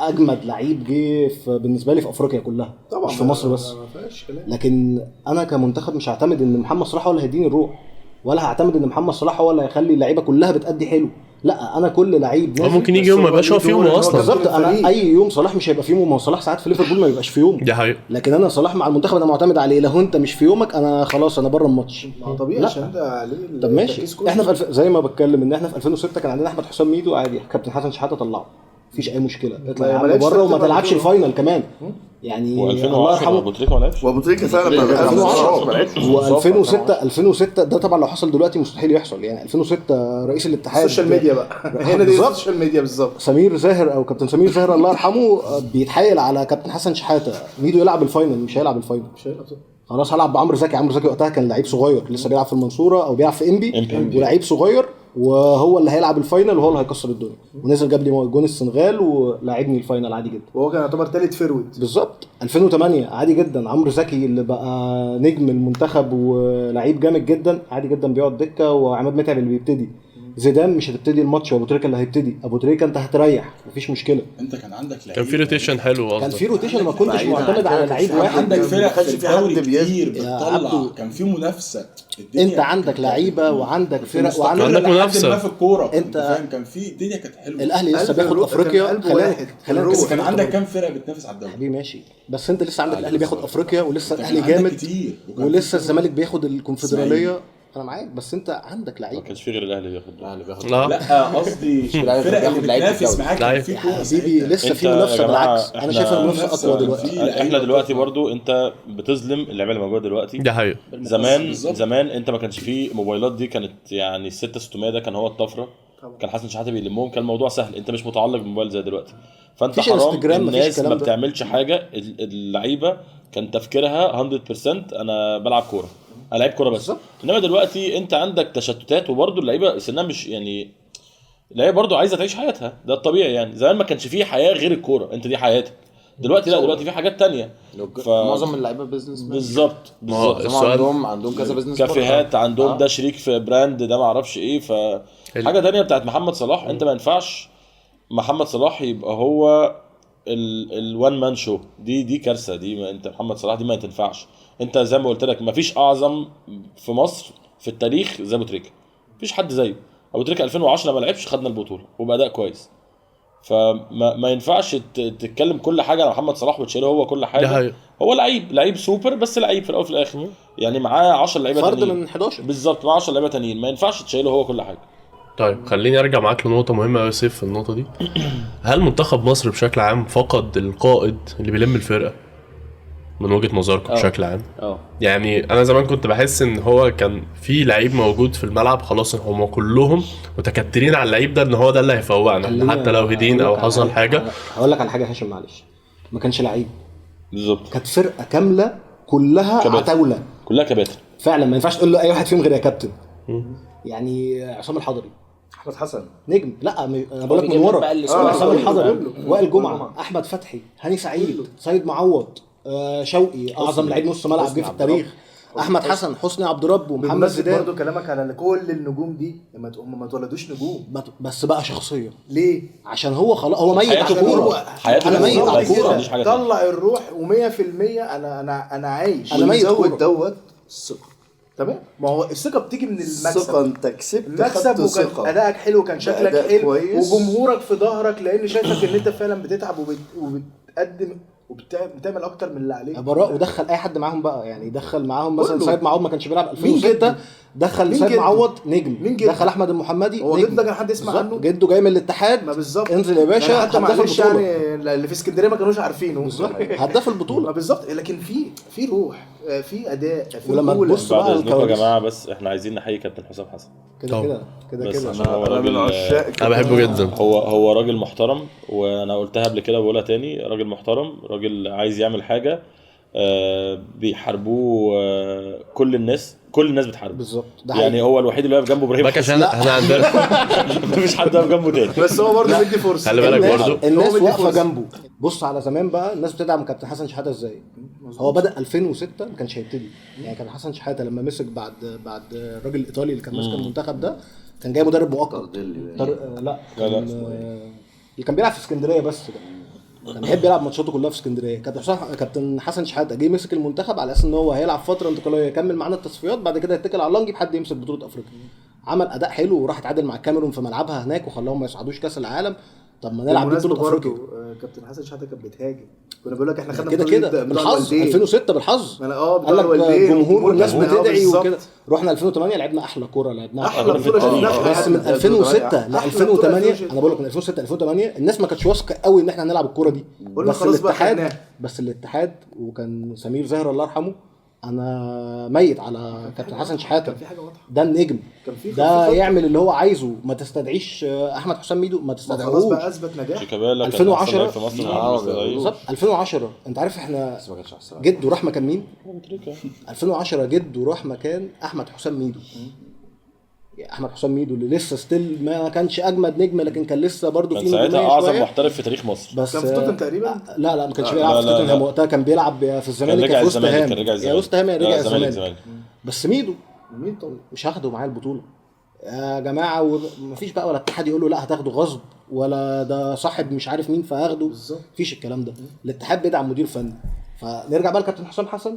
اجمد لعيب جه بالنسبه لي في افريقيا كلها، طبعا مش في مصر بس. ما فيهاش كلام. لكن انا كمنتخب مش هعتمد ان محمد صلاح هو اللي هيديني الروح، ولا هعتمد ان محمد صلاح هو اللي هيخلي اللعيبه كلها بتأدي حلو. لا، انا كل لعيب هو ممكن يجي يوم ما يبقاش هو في يوم اصلا. بالظبط. انا اي يوم صلاح مش هيبقى في يوم، صلاح ساعات في ليفربول ما يبقاش في يوم. دي حقيقة. لكن انا صلاح مع المنتخب انا معتمد عليه. لو انت مش في يومك انا خلاص انا بره الماتش. طبيعي عشان انت عليه. طب ماشي، احنا في زي ما بتكلم ان احنا في 2006 كان عندنا احمد حسام ميدو عادي، كابتن حسن شحاته طلعه مفيش اي مشكله، اطلع يا عم بره وما تلعبش الفاينل كمان. يعني الله يرحمه ابو تريكه ما لعبش. وابو تريكه فعلا ما لعبش. 2006 ده طبعا لو حصل دلوقتي مستحيل يحصل. يعني 2006 رئيس الاتحاد السوشيال ميديا بقى هنا دي السوشيال ميديا بالظبط. سمير زاهر او كابتن سمير زاهر الله يرحمه بيتحايل على كابتن حسن شحاته ميدو يلعب الفاينل. مش هيلعب الفاينل، خلاص هلعب بعمرو زكي. عمرو زكي وقتها كان لعيب صغير لسه بيلعب في المنصوره او بيلعب في انبي ولعيب صغير، وهو اللي هيلعب الفاينل وهو اللي هيكسر الدنيا. ونزل جاب لي جون السنغال ولاعبني الفاينل عادي جدا، وهو كان يعتبر ثالث فيرود بالظبط. 2008 عادي جدا، عمرو زكي اللي بقى نجم المنتخب ولعيب جامد جدا عادي جدا بيقعد دكه، وعماد متعب اللي بيبتدي. زيدان مش هتبتدي الماتش وابو تريكه اللي هيبتدي. ابو تريكه انت هتريح مفيش مشكله. انت كان عندك لعيب، كان في روتيشن حلو كان اصلا. في روتيشن، ما كنتش معتمد على لعيب واحد. عندك فرق في الدوري كتير عبده. بتطلع، كان في منافسه. انت عندك لعيبه وعندك فرق وعندك منافسه. ما في الكوره انت فاهم، كان في الدنيا كانت حلوه. الاهلي لسه بياخد افريقيا. خلينا بس كان عندك كام فرقه بتنافس على الدوري؟ حبيبي ماشي، بس انت لسه عندك الاهلي بياخد افريقيا، ولسه الاهلي جامد كتير، ولسه الزمالك بياخد الكونفدراليه. انا معاك، بس انت عندك ما لعيب. كانش في غير الاهلي بياخد. لا قصدي الفرق اللي بتنافس معاك كان في كوره حبيبي لسه في منافسه. بالعكس انا شايف المنافسه اقوى دلوقتي. احنا دلوقتي برضو انت بتظلم اللعيبه اللي موجوده دلوقتي. دي حقيقة. زمان انت ما كانش فيه موبايلات، دي كانت يعني 6600 ده كان هو الطفره. كان حسن شحاته بيلمهم، كان الموضوع سهل، انت مش متعلق بالموبايل زي دلوقتي. فانت حرام الناس ما بتعملش حاجه. اللعيبه كان تفكيرها 100% انا بلعب كوره، انا لعيب كوره بس. انما دلوقتي انت عندك تشتتات، وبرضو اللعيبه سنها مش يعني اللعيبه برضو عايزه تعيش حياتها، ده الطبيعي. يعني زمان ما كانش فيه حياه غير الكوره، انت دي حياتك. دلوقتي لا، دلوقتي في حاجات تانية. معظم اللعيبه بيزنس بالظبط. عندهم كذا بيزنس، كافيهات عندهم، ده شريك في براند، ده ما اعرفش ايه. حاجه تانية بتاعت محمد صلاح، انت ما ينفعش محمد صلاح يبقى هو الوان مان شو. دي كارثه. دي انت محمد صلاح دي ما تنفعش. انت زي ما قلت لك ما فيش اعظم في مصر في التاريخ زي ابو تريكه، مفيش حد زيه. ابو تريكه 2010 ما لعبش، خدنا البطوله وباداء كويس. فما ينفعش تتكلم كل حاجه على محمد صلاح وتشيله هو كل حاجه. هو لعيب سوبر، بس لعيب في الاول وفي الاخر. يعني معاه 10 لعيبه فرد تانيين من 11 بالظبط، معاه 10 لعيبه تانيين، ما ينفعش تشيله هو كل حاجه. طيب خليني ارجع معاك لنقطه مهمه قوي في النقطه دي. هل منتخب مصر بشكل عام فقد القائد اللي بيلم الفرقه من وجهه نظركم بشكل عام؟ يعني انا زمان كنت بحس ان هو كان في لعيب موجود في الملعب خلاص هم كلهم متكترين على اللعيب ده ان هو ده اللي هيفوقنا حتى لو هدين او حصل حاجه. هقول لك على حاجه هاشم معلش، ما كانش لعيب بالظبط، كانت فرقه كامله كلها عتاوله كلها كباتن فعلا. ما ينفعش تقول له اي واحد فيهم غير يا كابتن. يعني عصام الحضري، احمد حسن نجم، لا انا بقول لك من ورا، عصام الحضري، وائل جمعه، احمد فتحي، هاني سعيد، سيد معوض، شوقي، اعظم لعيب نص ملعب جه في التاريخ، احمد حسن، حسني عبد رب، ومحمد زيدان. برضه كلامك على كل النجوم دي لما ما اتولدوش نجوم، بس بقى شخصيه ليه؟ عشان هو خلاص هو ميت على الكوره، انا ميت على الكوره، طلع الروح و100%. انا عايش، انا ميت زود دوت الثقه. تمام، ما هو الثقه بتيجي من المكسب. الثقه انت كسبت، المكسب وكان ادائك حلو وكان شكلك حلو كويس. وجمهورك في ظهرك لان شايفك ان انت فعلا بتتعب وبتقدم وبتعمل اكتر من اللي عليك. براء ودخل اي حد معاهم بقى، يعني دخل معاهم مثلا سيد معوض ما كانش بيلعب 2006، دخل سيد معوض نجم، دخل احمد المحمدي هو نجم. جده كان حد يسمع عنه؟ جده جاي من الاتحاد، ما بالظبط، انزل يا باشا، يعني حتى معلش البطولة. يعني اللي في اسكندريه ما كانوش عارفينه هداف البطوله. ما بالظبط، لكن في روح، في اداء، في ولما تبص بعد بقى اذنكم يا جماعه، بس احنا عايزين نحيي كابتن حسام حسن كده بس كده. عشان هو انا من راجل، عشاق انا بحبه جدا. هو راجل محترم، وانا قلتها قبل كده وبقولها تاني، راجل محترم، راجل عايز يعمل حاجه. بيحاربوه كل الناس بتحاربه بالظبط، يعني هو الوحيد اللي واقف جنبه ابراهيم باك عشان احنا عندنا مفيش حد واقف جنبه تاني. بس هو برضه بيدي فرصه. خلي بالك برضه الناس واقفه جنبه. بص على زمان بقى الناس بتدعم كابتن حسن شحاته ازاي. هو بدا 2006 ما كانش هيبتدي، يعني كان حسن شحاته لما مسك بعد الراجل الايطالي اللي كان ماسك المنتخب ده، كان جاي مدرب مؤقت. لا اللي كان بيلعب في اسكندريه بس ده، كان بيحب يلعب ماتشاته كلها في اسكندريه. كابتن حسن شحاته جه مسك المنتخب على اساس ان هو هيلعب فتره انتقاليه يكمل معانا التصفيات، بعد كده يتكل على الله نجيب حد يمسك بطوله افريقيا. عمل اداء حلو وراح اتعادل مع الكاميرون في ملعبها هناك وخلاهم ما يصعدوش كاس العالم. طب ما نلعب بطوله افريقيا. كابتن حسن شحاته كان بيتهاجم، كنا بقول لك احنا خدنا كده بالحظ 2006 بالحظ. قال لك الجمهور والناس بتدعي وكده. رحنا 2008 لعبنا احلى كوره لعبناها احلى بطوله بس من 2006 ل 2008 انا بقول لك من 2006 ل 2008 الناس ما كانتش واثقه قوي ان احنا هنلعب الكوره دي. بس الاتحاد وكان سمير زاهر الله يرحمه، انا ميت على كابتن حسن شحاته، ده النجم ده يعمل اللي هو عايزه. ما تستدعيش احمد حسام ميدو، ما تستدعوش. خلاص بقى اثبت نجاح. 2010 في مصر بالظبط 2010 انت عارف احنا جده راح مكان مين؟ 2010 جده راح مكان احمد حسام ميدو. احمد حسام ميدو اللي لسه ستيل ما كانش اجمد نجم، لكن كان لسه برضو في ساعتها اعظم محترف في تاريخ مصر. بس كان في توتنهام تقريبا. لا ما كانش بيلعب في توتنهام وقتها، كان بيلعب في الزمالك في وسط هام. يا وسط هام رجع الزمالك. بس ميدو مش هاخده معاه البطوله يا جماعه. ومفيش بقى ولا اتحاد يقول له لا هتاخده غصب، ولا ده صاحب مش عارف مين فهاخده. مفيش الكلام ده. الاتحاد بيدعم مدير فني. فنرجع بقى لكابتن حسام حسن،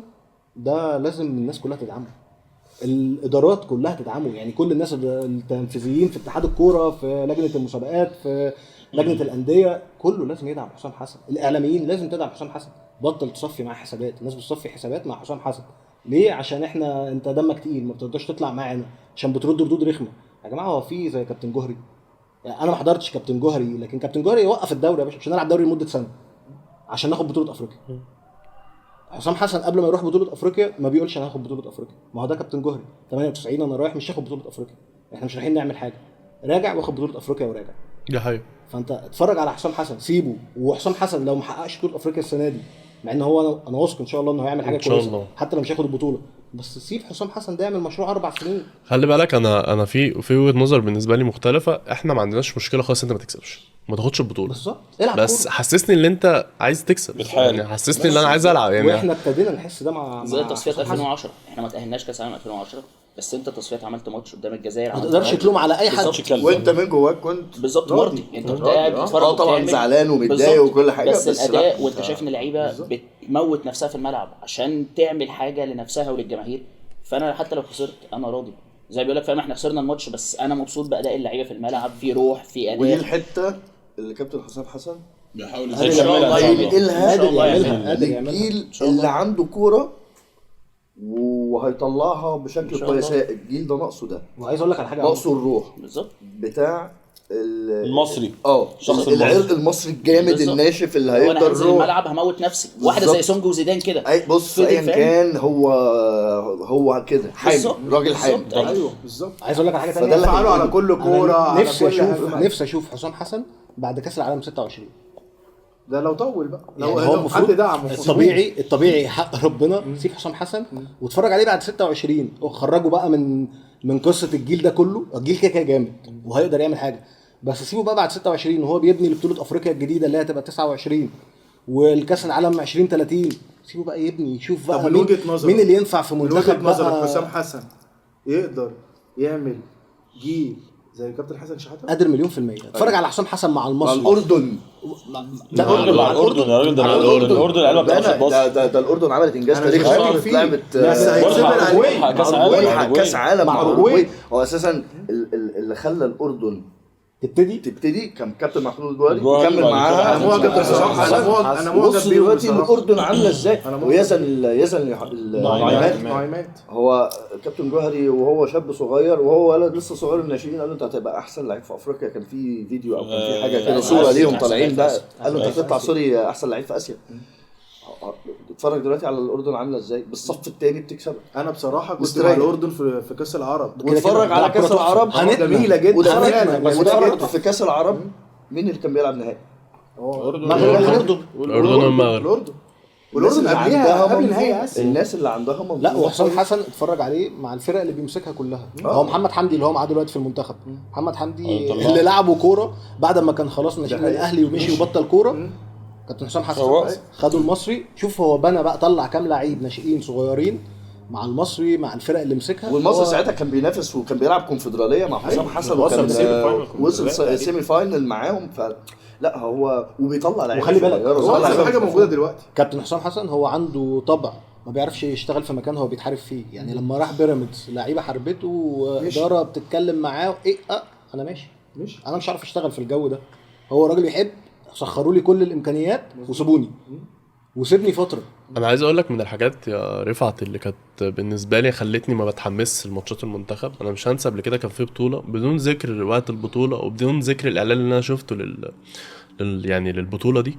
ده لازم الناس كلها تدعمه، الادارات كلها تدعمه. يعني كل الناس التنفيذيين في اتحاد الكوره، في لجنه المسابقات، في لجنه الانديه، كله لازم يدعم حسام حسن. الاعلاميين لازم تدعم حسام حسن. بطل تصفي معاه حسابات. الناس بتصفي حسابات مع حسام حسن ليه؟ عشان انت دمك تقيل، ما بتقدرش تطلع معانا عشان بترد ردود رخمه. يا جماعه هو في زي كابتن جوهري، يعني انا ما حضرتش كابتن جوهري، لكن كابتن جوهري يوقف الدوري يا باشا عشان نلعب دوري لمده سنه عشان ناخد بطوله افريقيا. حسام حسن قبل ما يروح بطوله افريقيا ما بيقولش انا هاخد بطوله افريقيا. ما هو ده كابتن جوهري 98 انا رايح مش هاخد بطوله افريقيا، احنا مش رايحين نعمل حاجه، راجع واخد بطوله افريقيا وراجع. دي حقيقه. فانت اتفرج على حسام حسن، سيبه. وحسام حسن لو ما حققش بطوله افريقيا السنه دي، مع ان هو انا واثق ان شاء الله انه هيعمل حاجه كويسه حتى لو مش هياخد البطوله، بس سيب حسام حسن ده يعمل مشروع 4 سنين. خلي بالك انا في وجهه نظر بالنسبه لي مختلفه. احنا ما عندناش مشكله خالص انت ما تكسبش، ما تاخدش البطوله بالظبط، بس كورة. حسسني ان انت عايز تكسب، يعني حسسني ان انا عايز العب. يعني واحنا ابتدينا نحس ده مع زي تصفيات 2010. احنا ما تاهلناش كاس العالم 2010، بس انت تصفيات عملت ماتش قدام الجزائر، ما تقدرش تلوم على اي حد، وانت من جواك كنت بالظبط مرضي. انت قاعد بتتفرج طبعا زعلان ومتضايق وكل حاجه، بس الاداء وانت شايف ان اللعيبه بتموت نفسها في الملعب عشان تعمل حاجه لنفسها وللجماهير. فانا حتى لو خسرت انا راضي، زي بيقول لك فاهم احنا خسرنا الماتش بس انا مبسوط باداء اللعيبه في الملعب، في روح، في اداء. ودي الحته اللي كابتن حسام حسن بيحاول يعملها للجيل اللي عنده كوره وهيطلعها بشكل كويس. الجيل ده ناقصه ده، وعايز اقول لك على حاجه، ناقصه الروح بالظبط بتاع المصري. شخص العرق المصري الجامد بالظبط. الناشف اللي هو انا هيقدر هنزل الملعب هموت نفسي، واحده بالظبط. زي سونج وزيدان كده. بص فضل ايا فاهم؟ كان هو كده حامي، بالظبط. راجل حامي. بالظبط. ايوه بالظبط. عايز اقول لك على حاجه فده ثانيه، اللي فعلوا على كل كوره، على نفسي كل اشوف حاجة. نفسي اشوف حسام حسن بعد كاس العالم 26. ده لو طول بقى، يعني لو هو حد المفروض دعمه الطبيعي حق ربنا سيب حسام حسن واتفرج عليه بعد 26 وخرجه بقى من قصه الجيل ده كله. الجيل كده جامد وهيقدر يعمل حاجه، بس سيبه بقى بعد 26 وهو بيبني لبطوله افريقيا الجديده اللي هتبقى 29 والكاس العالم 2030. سيبه بقى يبني، يشوف بقى طب من وجهة نظرك، مين اللي ينفع في من منتخب وجهه نظرك بقى. حسام حسن يقدر يعمل جيل زي كابتن حسن شحاته؟ قادر مليون في المية. اتفرج على حسام حسن مع مع المصري، الأردن. مع الأردن يا راجل، ده الأردن العلبة بتاعت ده الأردن عملت إنجاز أنا تاريخي. مش لعبت فيه. لعبة بس هيتسبق عليه. كأس عالم مع أوروجواي. أوروجواي. هو أساسا اللي خلى الأردن تبتدي كان كابتن محمود الجوهري كمل معاها. أنا معجب بحسام حسن، أنا معجب بص بيه دلوقتي بصراحة. الأردن عاملة إزاي، ويزن نعيمات. هو كابتن جوهري وهو شاب صغير وهو ولد لسه صغير الناشئين، قال له انت هتبقى احسن لعيب في افريقيا. كان في فيديو او كان في حاجه كده صوره ليهم طالعين بقى، قال له انت هتطلع سوري احسن لعيب في اسيا. اتفرج دلوقتي على الاردن عامله ازاي، بالصف الثاني بتكسب. انا بصراحه كنت مستريح. مع الاردن في كاس العرب، واتفرج على كاس العرب جميله جدا. واتفرج في كاس العرب مين اللي كان بيلعب نهائي؟ الأردن. الأردن قبلها قبل نهائي اسيا. الناس اللي عندها منظومه. لا وحسام حسن اتفرج عليه مع الفرق اللي بيمسكها كلها. هو محمد حمدي اللي هو معاه دلوقتي في المنتخب، محمد حمدي اللي لعبه كوره بعد ما كان خلاص ماشي من الاهلي ومشي وبطل كوره. كابتن حسام حسن خدوا المصري، شوف هو بنى بقى، طلع كام لعيب ناشئين صغيرين مع المصري مع الفرق اللي مسكها. والمصري ساعتها كان بينافس وكان بيلعب كونفدراليه مع حسام حسن، وكان وصل سيمي فاينل معاهم. لا هو وبيطلع لعيبه، وخلي بالك هو حاجه موجوده دلوقتي. كابتن حسام حسن هو عنده طبع ما بيعرفش يشتغل في مكان هو بيتحارب فيه. يعني لما راح بيراميدز لعيبه حربته واداره بتتكلم معاه ايه انا ماشي، انا مش عارف اشتغل في الجو ده. هو راجل يحب سخروا لي كل الامكانيات وسيبوني وسيبني فتره. انا عايز اقول لك من الحاجات يا رفعت اللي كانت بالنسبه لي خلتني ما بتحمس لماتشات المنتخب. انا مش هنسى قبل كده كان في بطوله بدون ذكر وقت البطوله وبدون ذكر الاعلان اللي انا شفته يعني للبطوله دي.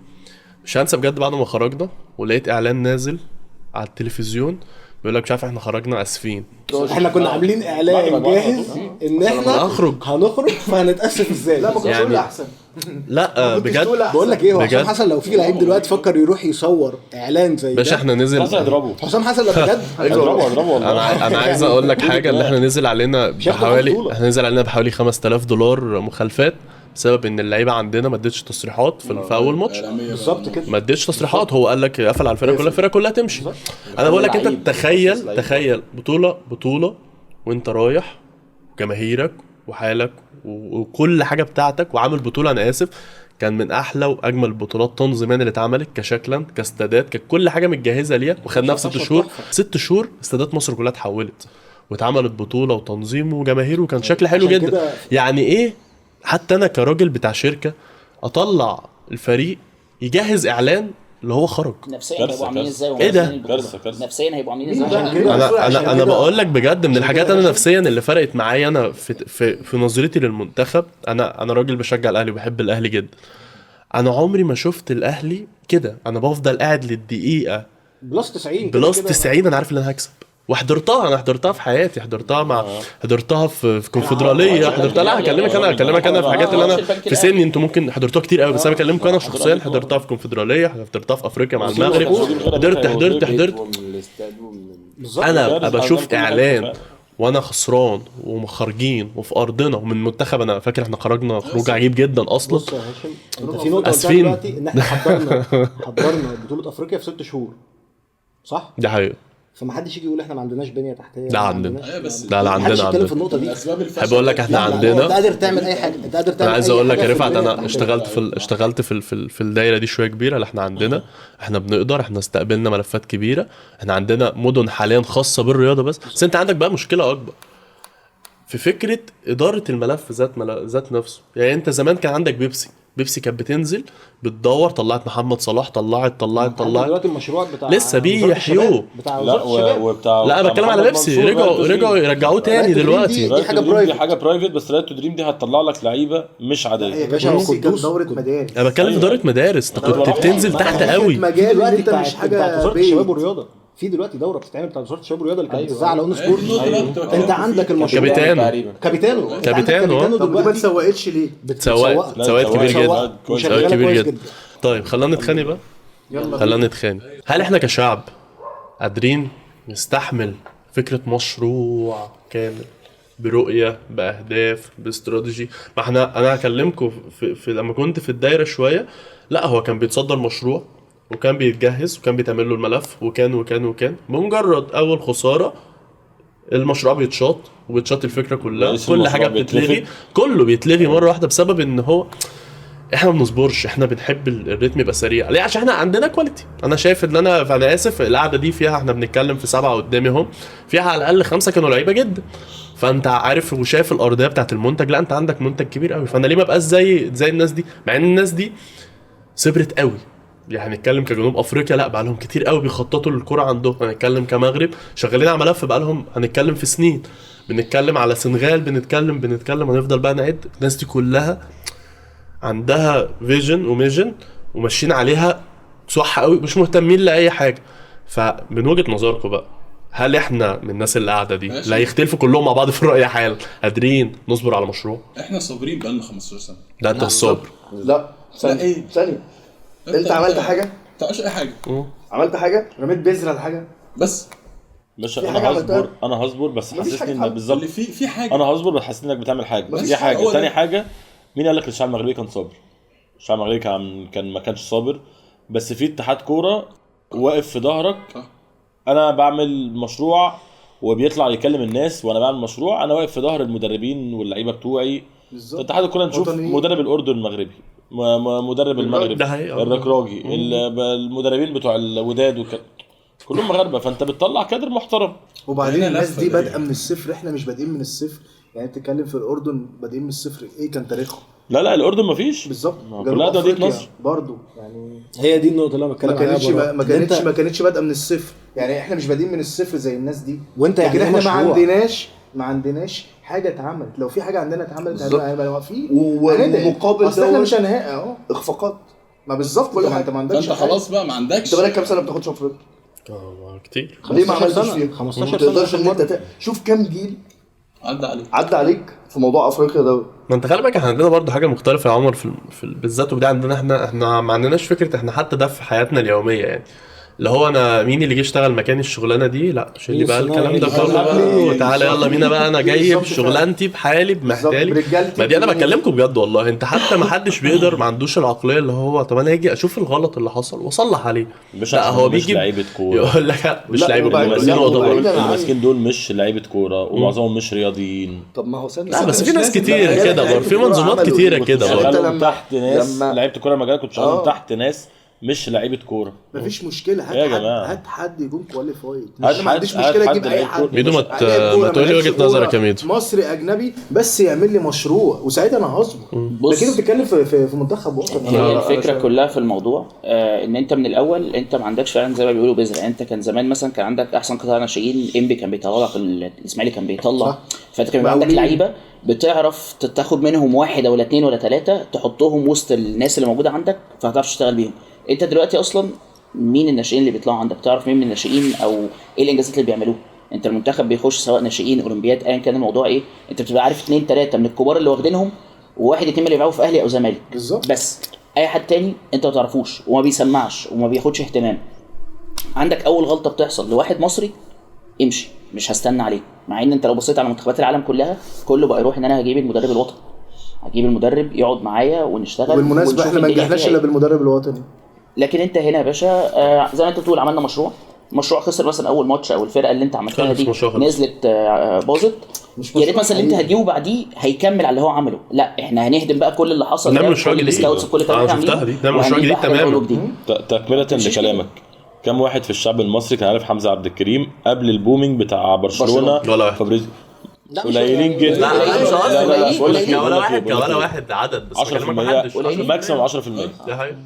مش هنسى بجد بعد ما خرجنا ولقيت اعلان نازل على التلفزيون بيقول لك مش عارف احنا خرجنا اسفين. احنا كنا عاملين اعلان جاهز ان احنا هنخرج فهنتاسف ازاي. لا ما كنتش اقول احسن. لا بجد بقول لك ايه، هو حسام بجد. حسن لو في لعيب دلوقتي فكر يروح يصور اعلان زي باشا ده احنا نزل اضربه حسام حسن لو بجد اضربه والله. انا عايز اقول لك حاجه اللي احنا نزل علينا بطولة. احنا نزل علينا بحوالي $5000 مخالفات بسبب ان اللعيبه عندنا ما ادتش تصريحات في اول ماتش. بالظبط كده. ما ادتش تصريحات، هو قال لك قفل على الفرقه كلها تمشي. انا بقول لك انت تخيل بطوله وانت رايح جماهيرك وحالك وكل حاجه بتاعتك وعامل بطوله. انا اسف، كان من احلى واجمل البطولات تنظيميا اللي اتعملت كشكلا كاستادات، كانت كل حاجه متجهزه ليها وخدناها في 6 شهور. 6 شهور استادات مصر كلها اتحولت واتعملت بطوله وتنظيم وجماهير وكان شكل حلو جدا. يعني ايه حتى انا كراجل بتاع شركه اطلع الفريق يجهز اعلان اللي هو خرج نفسيا هيبقوا عاملين ازاي؟ ايه ده؟ كارثه. نفسيا هيبقوا عاملين ازاي؟ انا بقول لك بجد من الحاجات انا نفسيا اللي فرقت معايا انا في نظرتي للمنتخب. انا راجل بشجع الاهلي وبحب الاهلي جدا. انا عمري ما شفت الاهلي كده. انا بفضل قاعد للدقيقه بلس 90 بلس 90 انا عارف ان انا هكسب. وحضرتها، انا حضرتها في حياتي، حضرتها في كونفدراليه، حضرتها. لا هكلمك انا في حاجات اللي انا في سني انتوا ممكن حضرتوها كتير قوي، بس انا بكلمكم انا شخصيا حضرتها في كونفدراليه، حضرتها في افريقيا مع المغرب، حضرت انا بشوف اعلان وانا خسران ومخرجين وفي ارضنا ومن منتخب. انا فاكر احنا خرجنا خروج عجيب جدا اصلا. بص يا هاشم انت في نقطه أسفين. دلوقتي ان احنا حضرنا بطوله افريقيا في 6 شهور صح؟ دي حقيقه. فما حدش يجي يقول احنا ما عندناش بنيه تحتيه. لا عندنا. لا محدش يتكلم عندنا. في النقطه دي. حابب اقول لك احنا عندنا. انت قادر تعمل اي حاجه، انت قادر تعمل. انا عايز أي اقول لك حاجة يا في رفعت البنية انا التحتية. اشتغلت في الدايره دي شويه كبيره. لا احنا عندنا، احنا بنقدر، احنا استقبلنا ملفات كبيره. احنا عندنا مدن حاليا خاصه بالرياضه بس انت عندك بقى مشكله اكبر في فكره اداره الملف ذات نفسه. يعني انت زمان كان عندك بيبسي بيبسي كانت بتنزل بتدور، طلعت محمد صلاح، طلعت دلوقتي المشروع بتاع لسه وزارة بيحيوه. الشباب، بتاع لا وزارة الشباب. وبتاع لا انا بتكلم على بيبسي، رجعوا يرجعوه تاني لا، دلوقتي. دي حاجة برايفت. حاجه برايفت، بس رايت تو دريم دي هتطلع لك لعيبه مش يا عاديه. باشا هو بيبسي كانت قدوس. دوره مدارس. انا بتكلم في دورة مدارس، انت كنت بتنزل تحت قوي. مجال دلوقتي انت مش حاجه بتاعت وزارة بيت. الشباب والرياضة، في دلوقتي دورة بتتعمل بتاعت وزارة الشباب والرياضة اللي كانت بتذاع على اون سبورت. انت عندك المشروع كابيتانو. كابيتانو كابيتانو. طب ما اتسوقتش ليه؟ سواقت كبير جدا، سواقت كويس. سواقت شغالة كبير كويس جدا. جدا. طيب خلينا نتخانق بقى، خلينا نتخانق. هل احنا كشعب قادرين نستحمل فكرة مشروع كامل برؤية بأهداف باستراتيجي؟ ما احنا انا هكلمكم في لما كنت في الدايرة شوية، لا هو كان بيتصدر مشروع وكان بيتجهز وكان بيتعمل له الملف وكان بمجرد اول خسارة المشروع بيتشاط وبيتشاط الفكرة كلها، رئيس كل المشروع حاجة بتتلغي، بيترفض. كله بيتلغي مرة واحدة بسبب ان هو احنا ما بنصبرش، احنا بنحب الريتم يبقى سريع. ليه؟ عشان احنا عندنا كواليتي. انا شايف ان انا اسف القعده دي فيها احنا بنتكلم في 7 قدامي اهم، فيها على الاقل 5 كانوا لعيبه جدا. فانت عارف وشايف الارضيه بتاعت المنتج، لا انت عندك منتج كبير قوي. فانا ليه ما ابقاش زي الناس دي، مع ان الناس دي صبرت قوي. يعني نتكلم كجنوب افريقيا، لا بقى لهم كتير قوي بيخططوا للكره عندهم. هنتكلم كمغرب شغالين على ملف بقى لهم، هنتكلم في سنين. بنتكلم على سنغال، بنتكلم هنفضل بقى نعد. الناس دي كلها عندها فيجن وميجن وماشيين عليها صح قوي، مش مهتمين لاي حاجه. فمن وجهه نظركم بقى، هل احنا من الناس اللي قاعده دي ماشي. لا يختلفوا كلهم مع بعض في الراي حال قادرين نصبر على مشروع؟ احنا صابرين بقالنا 15 سنه. ده انت الصبر. لا لا ايه؟ ثانيه انت عملت حاجه؟ انت عملتش اي حاجه عملت حاجه؟ رميت بذره لحاجه. بس مش في انا حاجة هصبر، عملتها؟ انا هصبر بس مفيش حسسني حاجة انك اتعملت. بالظبط. اللي في حاجه انا هصبر بس حسسني انك بتعمل حاجه. مفيش دي حاجة، حاجه. هو تاني ده. حاجه، مين قال لك الشعب المغربي كان صابر؟ الشعب المغربي كان ما كانش صابر، بس في اتحاد كوره واقف في ظهرك. انا بعمل مشروع وبيطلع يكلم الناس، وانا بعمل مشروع انا واقف في ظهر المدربين واللعيبه بتوعي. بالظبط. اتحاد الكوره نشوف وطنيين. مدرب الاردن المغربي، مدرب المغرب ده حقيقة. الركراجي، المدربين بتوع الوداد كلهم مغاربه. فانت بتطلع كادر محترم. وبعدين هنا الناس لفة دي دايما. بادئه من الصفر، احنا مش بادئين من الصفر. يعني بتتكلم في الاردن بادئين من الصفر، ايه كان تاريخهم؟ لا الاردن مفيش بالظبط. كلها ده مدينه نصر. برضه يعني هي دي النقطة اللي انا بتكلم عليها. برا. ما كانتش بادئه من الصفر. يعني احنا مش بادئين من الصفر زي الناس دي. وانت يعني لكن ايه احنا مشروع؟ ما عندناش حاجه اتعملت. لو في حاجه عندنا اتعملت بالظبط. هنبقى واقفين ومقابل اصل احنا دوت مش هنهاء اهو. اخفاقات. ما بالظبط كل ما حاجة. انت ما عندكش فانت حاجة. خلاص بقى ما عندكش. انت بقالك كام سنه بتاخدش افريقيا؟ كتير. ليه ما 15 عملتش سنة. فيها؟ 15 ما سنة تقدرش آخر ان انت مرة. شوف كام جيل عدى عليك. عدى عليك في موضوع افريقيا ده. ما انت خلي بالك احنا عندنا برضه حاجه مختلفه يا عمر بالذات، وده عندنا احنا ما عندناش فكره احنا حتى ده في حياتنا اليوميه. يعني اللي هو انا مين اللي جه يشتغل مكاني الشغلانه دي؟ لا شيل لي بقى الكلام ده كله بقى وتعالى يلا بينا بقى، انا جاي بشغلانتي بحالي بمحتالي. برجالتي. ما دي انا بكلمكم بجد والله. انت حتى ما حدش بيقدر، ما عندوش العقليه اللي هو طب انا هاجي اشوف الغلط اللي حصل واصلح عليه. مش لا عشان هو مش بيجي لعيبه كوره. يقول لك لا مش لا، لعيبه وبعدين- كوره. لا، دي نقطه وبعدين- برضه. أنا الماسكين دول مش لعيبه كوره ومعظمهم مش رياضيين. طب ما هو ثانيه لا بس في مش ناس لازم كتير بقى. كده برضه، في منظومات كتيره كده يعني برضه. انت شغالهم لما- تحت ناس لما- لعيبه الكوره المجال كنت شغالهم اه. تحت ناس مش لعيبه كوره. مفيش مشكله. يا جماعة. هات حد يكون كواليفايد. هات انا ما عنديش حد- مشكله هات اجيب حد اي لعيب حد. كورة. ميدو ما لعيب تقولي لعبش وجهه نظرك يا كورة، ميدو. مصري اجنبي بس يعمل لي مشروع وساعتها انا هصبر. بص. لكن بتتكلم في منتخب وطني. هي الفكره كلها في الموضوع ان انت من الاول انت ما عندكش فعلا زي ما بيقولوا بذره. انت كان زمان مثلا كان عندك احسن قطاع ناشئين، انبي كان بيطلع لك، الاسماعيلي كان بيطلع. صح. فانت كان عندك لعيبه بتعرف تاخد منهم واحد ولا اثنين ولا ثلاثه تحطهم وسط الناس اللي موجوده عندك فهتعرف تشتغل بيهم. انت دلوقتي اصلا مين الناشئين اللي بيطلعوا عندك؟ تعرف مين من الناشئين او ايه الانجازات اللي بيعملوه؟ انت المنتخب بيخش سواء ناشئين اولمبياد ايا كان الموضوع ايه، انت بتبقى عارف 2 3 من الكبار اللي واخدينهم وواحد 2 اللي بيلعبوا في اهلي او زمالك بالظبط. بس. اي حد تاني انت ما تعرفوش وما بيسمعش وما بياخدش اهتمام. عندك اول غلطه بتحصل لواحد مصري امشي، مش هستنى عليه. مع ان انت لو بصيت على منتخبات العالم كلها كله بقى يروح ان انا هجيب المدرب الوطني، هجيب المدرب يقعد معايا ونشتغل. بالمناسبه ونشوف احنا ما الدنيا نجحناش فيها الا إيه. بالمدرب الوطني. لكن انت هنا يا باشا زي ما انت بتقول عملنا مشروع خسر مثلا اول ماتش او الفرقه اللي انت عملتها خلص دي مشروع خلص. نزلت باظت. يا ريت مثلا اللي انت هتجيبه بعديه هيكمل على اللي هو عمله. لا احنا هنهدم بقى كل اللي حصل نعمل ده، مشروع كل جديد. السكاوتس وكل الكلام انا اللي شفتها عاملينه، دي، نعمل مشروع وهنجيب جديد بقى حاجة تماما. كله جديد. تكمله لكلامك، كم واحد في الشعب المصري كان عارف حمزه عبد الكريم قبل البومينج بتاع برشلونه؟ ولا واحد. فابريز قليلين جدا. لا مش قصدي بقول لك إيه، ولا بقول لك واحد إيه، بقول لك ولا إيه. واحد عدد بس 10% بكلمك محدش ماكسيموم 10%. دي حقيقة.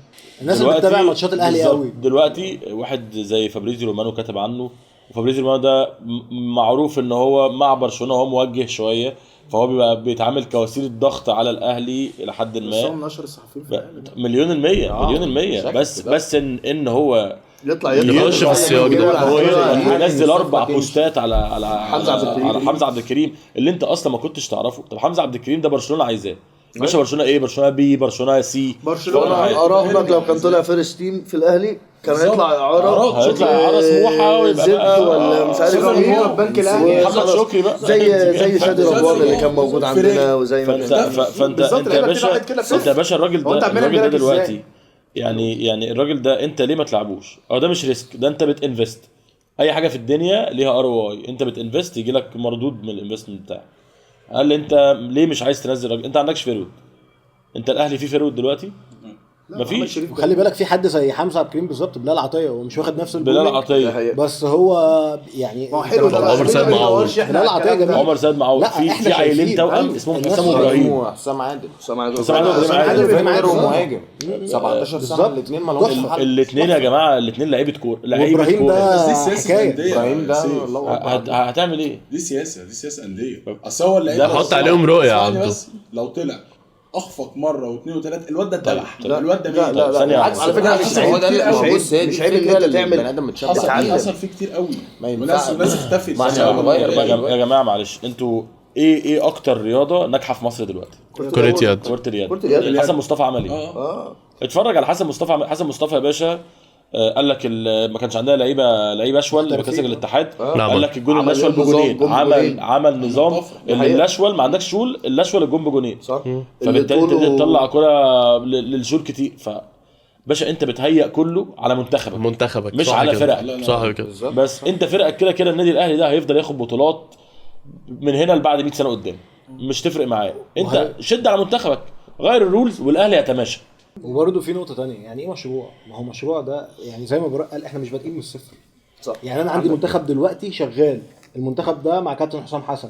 الناس اللي بتتابع ماتشات الاهلي بالظبط. قوي دلوقتي واحد زي فابريزيو رومانو كتب عنه، وفابريزيو رومانو ده معروف ان هو مع برشلونه هو موجه شويه، فهو بيبقى بيتعامل كوسيله ضغط على الاهلي الى حد بس هو ما. من اشهر الصحفيين في العالم. مليون المية بس ان هو يطلع يخش في السياق ده. هو ينزل 4 كنش. بوستات على حمزة عبد الكريم. على حمزه عبد الكريم اللي انت اصلا ما كنتش تعرفه. طب حمزه عبد الكريم ده برشلونه عايزاه، مش برشلونه ايه، برشلونه بي، برشلونه سي. برشلونه اراهنك لو كان طلع فيرست تيم في الاهلي كان هيطلع اعاره، هيطلع اعاره سموحه ويبقى زد بقى ولا مش عارف صفر ايه، هو البنك الاهلي محمد شكري بقى زي شادي رضوان اللي كان موجود عندنا، وزي ما فانت بالظبط، انت يا لعيبة باشا، كده واحد كده انت يا باشا الراجل هو انت ده عمال الراجل ده بالك دلوقتي ازاي؟ يعني الراجل ده انت ليه ما تلعبوش؟ هو ده مش ريسك، ده انت بتنفست. اي حاجه في الدنيا ليها ار او اي، انت بتنفست يجي لك مردود من الانفستمنت بتاعك. قال انت ليه مش عايز تنزل راجل؟ انت عندكش فيرود. انت الاهلي فيه فيرود دلوقتي؟ مفيش. وخلي بالك في حد زي حمزه عبد الكريم بالظبط، بلال عطيه هو مش واخد نفس بلال البولينج، عطيه، بس هو يعني ما هو حلو ده عمر سيد معوض. بلال عطيه جميل. عمر سيد معوض، لا، في احنا عيلين شايفين. توأم اسمهم الناس حسام شايفين. وابراهيم. حسام عادل حسام عادل عادل وابراهيم عادل. غير بالظبط. مهاجم 17 سنه بالظبط. الاثنين ما لهمش تحفة. حل. الاثنين يا جماعه، الاثنين لعيبه كوره، لعيبه وابراهيم كوره. ده دي سياسه حكايه. انديه. ابراهيم ده سيف. الله اكبر. هتعمل ايه؟ دي سياسه انديه. اصل هو اللعيب لا، ده حط بس- عليهم رؤية يا ثانية عبده. بس، لو طلع اخفق مره واثنين وثلاثه الواد ده طيب. اتذبح. لا، الواد ده لا مين؟ لا لا ثانية بالعكس، على فكره مش هو ده عيب، اللي مش عيب، هو مش عيب ان انت البني تعمل ادم متشبع حصل عليه. حصل فيه كتير قوي. ما ينفعش. وناس اختفت. ما بسبب غير الموضوع. بقى. يا جماعه معلش، انتوا ايه اكتر رياضه ناجحه في مصر دلوقتي؟ كرة يد. كرة اليد. كرة اليد. حسن مصطفى عمل ايه؟ اه اتفرج على حسن مصطفى. حسن مصطفى يا باشا قال لك ما كانش عندنا لعيبه اشول اللي كان الاتحاد. نعم. قال لك الجون عمل الاشول نظام بجونين، جون بجونين. عمل نظام طفرة. اللي الاشول ما عندكش شول، الاشول الجون بجونين. صح. فبالتالي انت تطلع كرة للشول كتير. باشا انت بتهيئ كله على منتخبك منتخبك مش صح على كده. فرقك. صح كده. بس انت فرقك كده النادي الاهلي ده هيفضل ياخد بطولات من هنا لبعد 100 سنه قدام، مش تفرق معاه. انت شد على منتخبك، غير الرولز والاهلي يتماشى. وبرده في نقطه تانية، يعني ايه مشروع؟ ما هو مشروع ده يعني زي ما براء قال احنا مش بادئين من الصفر. صح. يعني انا عندي منتخب دلوقتي شغال، المنتخب ده مع كابتن حسام حسن.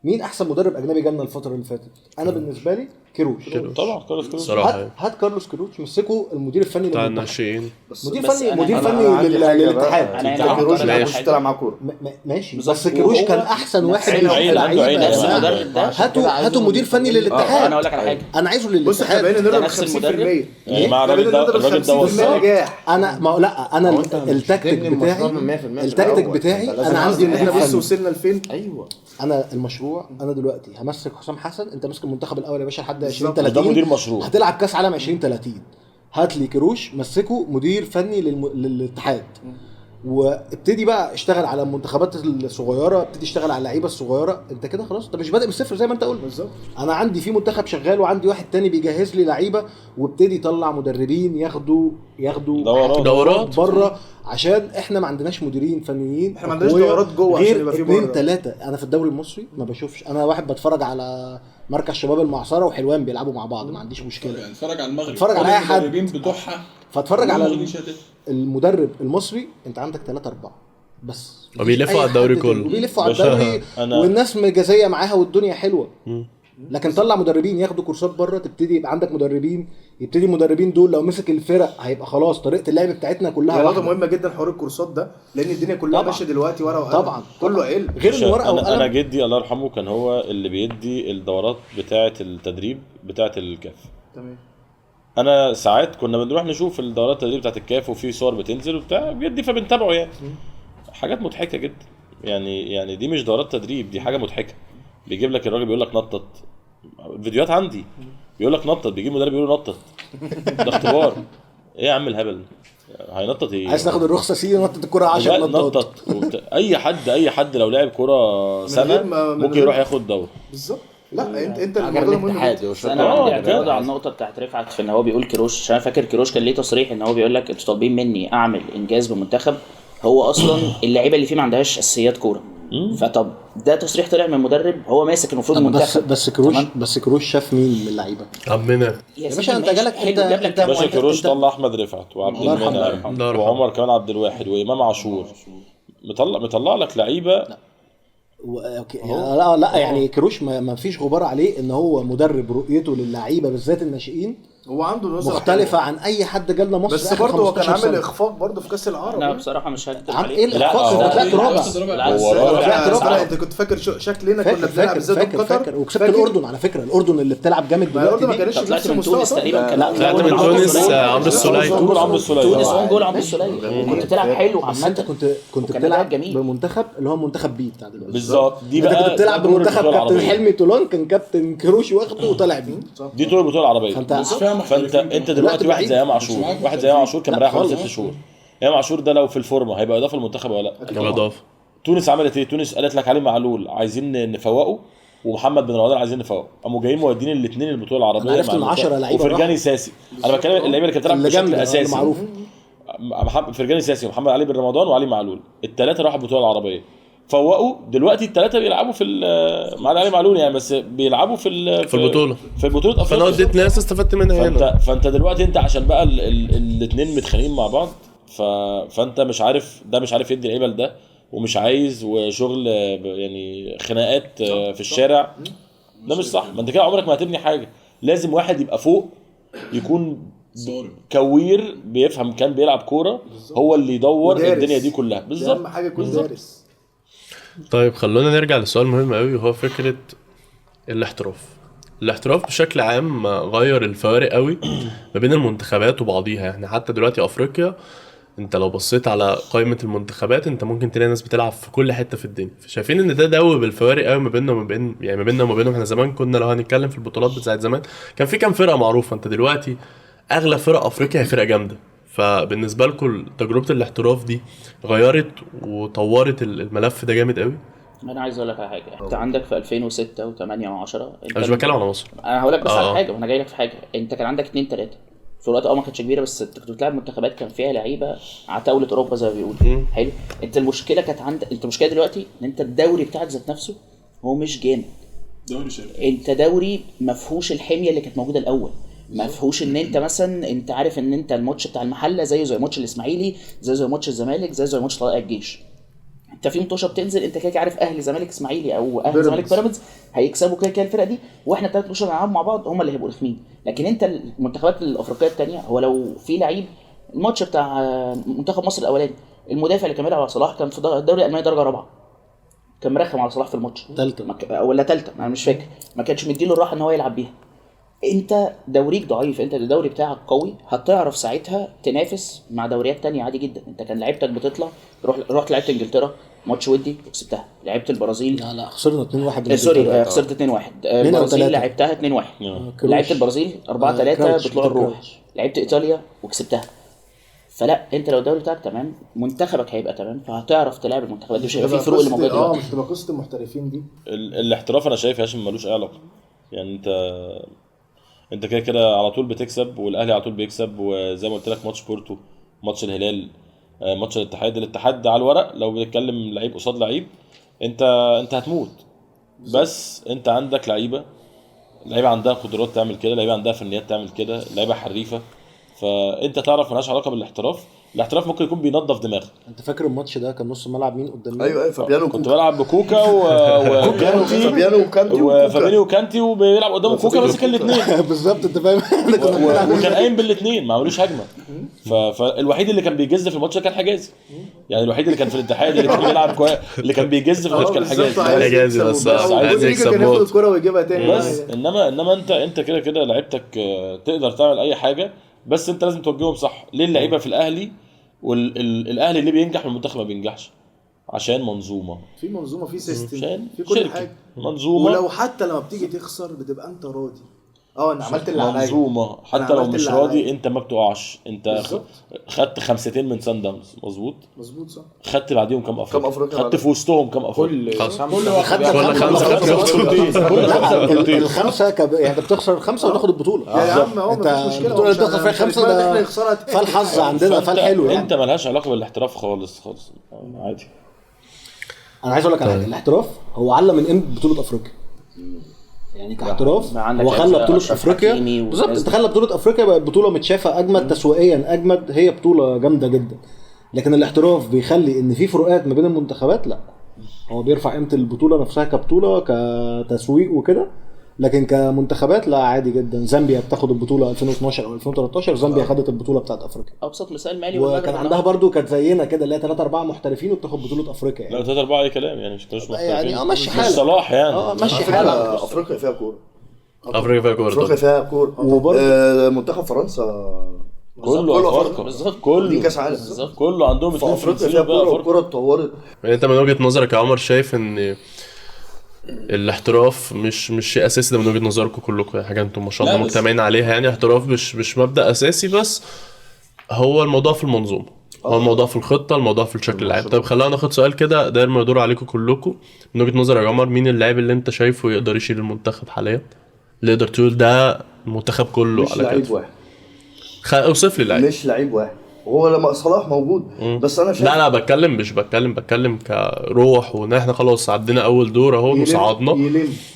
مين احسن مدرب اجنبي جالنا الفتره اللي فاتت؟ انا بالنسبه لي كيروش. طبعا كارلوس كيروش. صراحة هات كارلوس كيروش مسكه المدير الفني بتاع للمنتخب. الناشئين. مدير بس فني أنا- مدير أنا فني عندي حاجة للاتحاد. انا هنا كيروش هعترض ما على يعرفش حاجة. تلعب معاه كوره. ماشي بالظبط. بس كيروش وهو كان احسن واحد عنده عين، عنده عين يا بس جماعة. المدرب ده هاتوا مدير فني انا للاتحاد. اقول لك على حاجه، انا عايزه بص احنا للاتحاد. بقينا نضرب نفس 50%. المدرب. يا جماعه الراجل ده 50% وصل. نجاح. انا ما لا انا هو أنت مش التكتيك هتبني بتاعي المشروع من 100% من التكتيك الأول. بتاعي أنت لازم انا عندي ان احنا مدير بص فني. وصلنا لفين. ايوه انا المشروع انا دلوقتي همسك حسام حسن، انت ماسك المنتخب الاول يا باشا لحد بالظبط. 2030 ده مدير مشروع. هتلعب كاس عالم 2030. هات لي كيروش مسكه مدير فني للاتحاد، وابتدي بقى اشتغل على المنتخبات الصغيره، ابتدي اشتغل على اللعيبه الصغيره. انت كده خلاص، انت مش بادئ من الصفر زي ما انت قلت. بالظبط. انا عندي في منتخب شغال وعندي واحد تاني بيجهز لي لعيبه، وابتدي يطلع مدربين ياخدوا دورات. بره، عشان احنا ما عندناش مديرين فنيين. احنا ما عندناش أقوياء دورات جوه عشان غير يبقى في 2 بره. 3. انا في الدوري المصري ما بشوفش، انا واحد بتفرج على مركز شباب المعصره وحلوان بيلعبوا مع بعض، ما عنديش مشكله. يعني اتفرج على المغرب، اتفرج على كل أي حد. المدربين بتوعها فاتفرج على كلهم واخدين شهادات. المدرب المصري، انت عندك 3 4 بس، وبيلفوا أي على الدوري حد كله. تاني. وبيلفوا على باشا، الدوري أنا- والناس مجازيه معاها والدنيا حلوه. لكن طلع مدربين ياخدوا كورسات بره، تبتدي يبقى عندك مدربين، يبتدي المدربين دول لو مسك الفرق هيبقى خلاص طريقه اللعب بتاعتنا كلها هي نقطة واحدة. مهمة جدا حوار الكورسات ده، لان الدنيا كلها طبعاً. ماشية دلوقتي ورقة وقلم. طبعا كله علم. غير الورقه انا وقلم. جدي الله يرحمه كان هو اللي بيدي الدورات بتاعه التدريب بتاعه الكاف. تمام. انا ساعات كنا بنروح نشوف الدورات التدريب بتاعه الكاف، وفي صور بتنزل وبتاع بيدي فبنتابعه يعني. حاجات مضحكه جدا يعني دي مش دورات تدريب، دي حاجه مضحكه. بيجيب لك الراجل بيقول لك نطط، الفيديوهات عندي بيقول لك نطط، بيجيب مدرب يقول له نطط، ده اختبار. ايه يا عم الهبل، هينطط ايه؟ عايز تاخد الرخصه سي نطت الكره 10 لا، نطات. نطط اي حد لو لعب كوره سنه غير ما- من ممكن غير- يروح ياخد دورة. بالظبط. لا انت عجبني الموضوع ده مهم الاتحاد جدا. بس انا عندي اعتراض على النقطه بتاعت رفعت في ان هو بيقول كيروش، عشان انا فاكر كيروش كان ليه تصريح ان هو بيقول لك انتوا طالبين مني اعمل انجاز بمنتخب هو اصلا اللعيبه اللي فيه ما عندهاش اساسيات كوره. فطب ده تصريح طلع من مدرب هو ماسك المفروض بس المنتخب. بس كروش تمام؟ بس كروش شاف مين من اللعيبه؟ عمنا يا باشا انت جالك حلو، انت جاب لك كام باشا واحد. كيروش انت- طلع احمد رفعت وعبد الله يرحمه. الله المنعم يرحمه. وعمر كمان عبد الواحد وامام عاشور، مطلع لك لعيبه أوكي. لا يعني كروش ما فيش غبار عليه ان هو مدرب رؤيته للعيبه بالذات الناشئين هو عنده نظره مختلفه عن اي حد جالنا مصر. بس برضه هو كان عامل اخفاق برضه في كاس العرب. انا بصراحه مش هكدب عم عليك. ايه الاخفاق؟ انت طلعت رابع. طلعت رابع. انت كنت فاكر شكلنا كنا بنلعب ازاي ضد قطر؟ فاكر وكسبت الاردن على فكره. الاردن اللي بتلعب جامد دلوقتي ما كانش طلعت من تونس تقريبا. طلعت من تونس عمرو السولية. جول عمرو السولية. تونس جول عمرو السولية. كنت بتلعب حلو بس انت عامه. كنت بتلعب بمنتخب اللي هو منتخب بي بتاع دلوقتي بالظبط. دي انت بقى كنت بتلعب بمنتخب كابتن حلمي طولان، كان كابتن كروش واخده وطلع بيه. دي طول البطوله العربيه. فانت دلوقتي واحد زي امام عاشور. واحد زي امام عاشور كان مريح حوالي 6 شهور. امام عاشور ده لو في الفورمه هيبقى اضافه للمنتخب ولا لا؟ اضافه. تونس عملت ايه؟ تونس قالت لك علي معلول عايزين نفوقه ومحمد بن رمضان عايزين نفوقه، قاموا جايين مودين الاثنين البطوله العربيه. عرفت ان 10 لعيبه وفرجاني ساسي. انا بتكلم اللعيبه اللي كانت بتلعب بشكل اساسي معروف. فرجاني ساسي ومحمد علي بن رمضان وعلي معلول، الثلاثه راحوا البطوله العربيه فوقوا. دلوقتي الثلاثه بيلعبوا في مع علي معلول يعني، بس بيلعبوا في البطوله افريقيا. فانا اديت ناس استفدت منها هنا. فانت دلوقتي انت عشان بقى الاثنين متخانقين مع بعض، فانت مش عارف ده مش عارف يدي لعيبه لده ومش عايز، وشغل يعني خناقات في الشارع. ده مش صح. ما انت كده عمرك ما هتبني حاجه. لازم واحد يبقى فوق، يكون كوير بيفهم، كان بيلعب كوره، هو اللي يدور الدنيا دي كلها. بالظبط. اهم حاجه يكون دارس. طيب خلونا نرجع لسؤال مهم قوي، وهو فكره الاحتراف بشكل عام غير الفوارق قوي ما بين المنتخبات وبعضيها. يعني حتى دلوقتي افريقيا، انت لو بصيت على قائمه المنتخبات انت ممكن تلاقي ناس بتلعب في كل حته في الدنيا. فشايفين ان ده دوب الفوارق قوي ما بيننا وما بين، يعني ما بيننا وما بينهم. احنا زمان كنا لو هنتكلم في البطولات بتاعت زمان كان في كام فرقه معروفه. انت دلوقتي اغلب فرق افريقيا هي فرقه جامده. فبالنسبه لكم تجربه الاحتراف دي غيرت وطورت الملف ده جامد قوي. انا عايز اقول لك على حاجه. انت عندك في 2006 و8 و10 انا مش بتكلم على مصر، انا هقول لك بس على حاجه، وانا جاي لك في حاجه. انت كان عندك 2 3 في الوقت ما كانتش كبيره، بس انت كنت بتلعب منتخبات كان فيها لعيبه عتاوله اوروبا زي ما بيقولوا. حلو. انت المشكله كانت عندك، انت المشكله دلوقتي ان انت الدوري بتاعك ذات نفسه هو مش جامد. دوري شركة. انت دوري ما فيهوش الحميه اللي كانت موجوده الاول. ما فيهوش ان انت مثلا انت عارف ان انت الماتش بتاع المحله زي ماتش الاسماعيلي، زي ماتش الزمالك، زي ماتش طلائع الجيش. انت في ماتشات بتنزل انت كده عارف اهلي زمالك اسماعيلي او اهلي زمالك بيراميدز هيكسبوا كده الفرقه دي، واحنا 3 ماتشات هنلعب مع بعض هم اللي هيبقوا رخمين. لكن انت المنتخبات الافريقيه الثانيه، هو لو في لعيب الماتش بتاع منتخب مصر الاولاني المدافع اللي كان بيلعب على صلاح كان في الدوري الالماني درجه 4، كان مرخم على صلاح في الماتش ولا ثالثه انا مش فاكر، ما كانش مديله الراحه ان هو يلعب بيها. انت دوريك ضعيف، انت الدوري بتاعك قوي، هتعرف ساعتها تنافس مع دوريات تانية عادي جدا. انت كان لعيبتك بتطلع، رحت لعبت انجلترا ماتش ودي وكسبتها، لعبت البرازيل لا خسرنا 2-1 سوري خسرت 2-1 البرازيل لعبتها 2-1 لعبت البرازيل 4-3 بطلوع الروح، لعبت ايطاليا وكسبتها. فلا انت لو الدوري بتاعك تمام منتخبك هيبقى تمام، فهتعرف تلعب المنتخبات دي، مش هيبقى في فروق اللي موجوده دلوقتي. مش تبقى قصه المحترفين دي. الاحتراف انا شايف هاشم ملوش اي علاقه. يعني انت كده على طول بتكسب، والاهلي على طول بيكسب، وزي ما قلت لك ماتش بورتو، ماتش الهلال، ماتش الاتحاد على الورق لو بنتكلم لعيب قصاد لعيب انت هتموت. بس انت عندك لعيبه عندها قدرات تعمل كده، لعيبه عندها فنيات تعمل كده، لعيبه حريفه. فانت تعرف مالهاش علاقه بالاحتراف. الاحتراف ممكن يكون بينظف دماغك. انت فاكر الماتش ده كان نص الملعب مين قدام مين؟ ايوه فابيانو كنت بلعب بكوكا فابيانو وكانتي وبيلعب قدامه كوكا بس كان الاثنين بالظبط. انت فاهم وكان قايم بالاثنين ما عملوش هجمه. فالوحيد اللي كان بيجز في الماتش كان حجازي. يعني الوحيد اللي كان في الاتحاد اللي كان بيلعب كويس اللي كان بيجز في الماتش كان حجازي بس عايز يكسب ياخد الكره ويجيبها تاني. بس انما انت كده لعيبتك تقدر تعمل اي حاجه، بس انت لازم توجههم صح. ليه اللعيبه في الاهلي والاهلي اللي بينجح والمنتخب ما بينجحش؟ عشان منظومه، في سيستم، في كل شركة. حاجه منظومه. ولو حتى لما بتيجي تخسر بتبقى انت راضي. انا عملت اللي عليا. منظومه حتى لو مش راضي انت ما بتقعش. انت خدت 5 من سان داونز مظبوط صح. خدت بعديهم كام افريقيا خدت في وسطهم كام افريقيا كل الخمسه يعني بتخسر 5 وناخد البطوله. يا عم هو مفيش مشكله، البطوله اللي بتخسر فيها 5 ده فالحظ عندنا فالحلو يعني. انت مالهاش علاقه بالاحتراف خالص عادي. انا عايز اقول لك على حاجه، الاحتراف هو علم من قيمه بطوله افريقيا. يعني كاحتراف هو خلى بطوله افريقيا بالظبط، انت خلى بطوله افريقيا بقت بطوله متشافه اجمد تسويقيا اجمد، هي بطوله جامده جدا. لكن الاحتراف بيخلي ان في فروقات ما بين المنتخبات لا هو بيرفع قيمه البطوله نفسها كبطوله كتسويق وكده، لكن كمنتخبات لا عادي جدا. زامبيا بتاخد البطوله 2012 او 2013، زامبيا خدت البطوله بتاعت افريقيا. ابسط مثال مالي وكان عندها برضو كانت زينا كده اللي هي 3 4 محترفين وبتاخد بطوله افريقيا لا يعني. 3-4 اي كلام يعني، مش محترفين يعني مشي مش حالك. صلاح يعني. مشي على حالك. فكرة افريقيا فيها كوره، افريقيا فيها كوره افريقيا طبعا. فيها كوره. وبرضه منتخب فرنسا كله أفريقيا. افارقه بالظبط. دي كله كاس عالم كله عندهم في 2 افريقيا فرنسيين فيها بقى كوره، أفارقة. والكوره اتطورت. يعني انت من وجهه نظرك يا عمر شايف ان الاحتراف مش شيء اساسي؟ ده من وجهه نظركم كلكم، حاجه انتم ما شاء الله لا، بس- مجتمعين عليها يعني. احتراف مش مبدا اساسي، بس هو الموضوع في المنظومه، هو الموضوع في الخطه، الموضوع في الشكل العام. طيب خلينا ناخد سؤال كده داير ما يدور عليكم كلكم. من وجهه نظرك يا عمر، مين اللاعب اللي انت شايفه يقدر يشيل المنتخب حاليا، اللي يقدر تقول ده المنتخب كله مش على لعيب كتفه؟ واحد، اوصف لي لعيب. مش لعيب واحد. وهو لما صلاح موجود بس انا شايف لا بتكلم، مش بتكلم كروح، وان احنا خلاص عدينا اول دور اهو وصعدنا.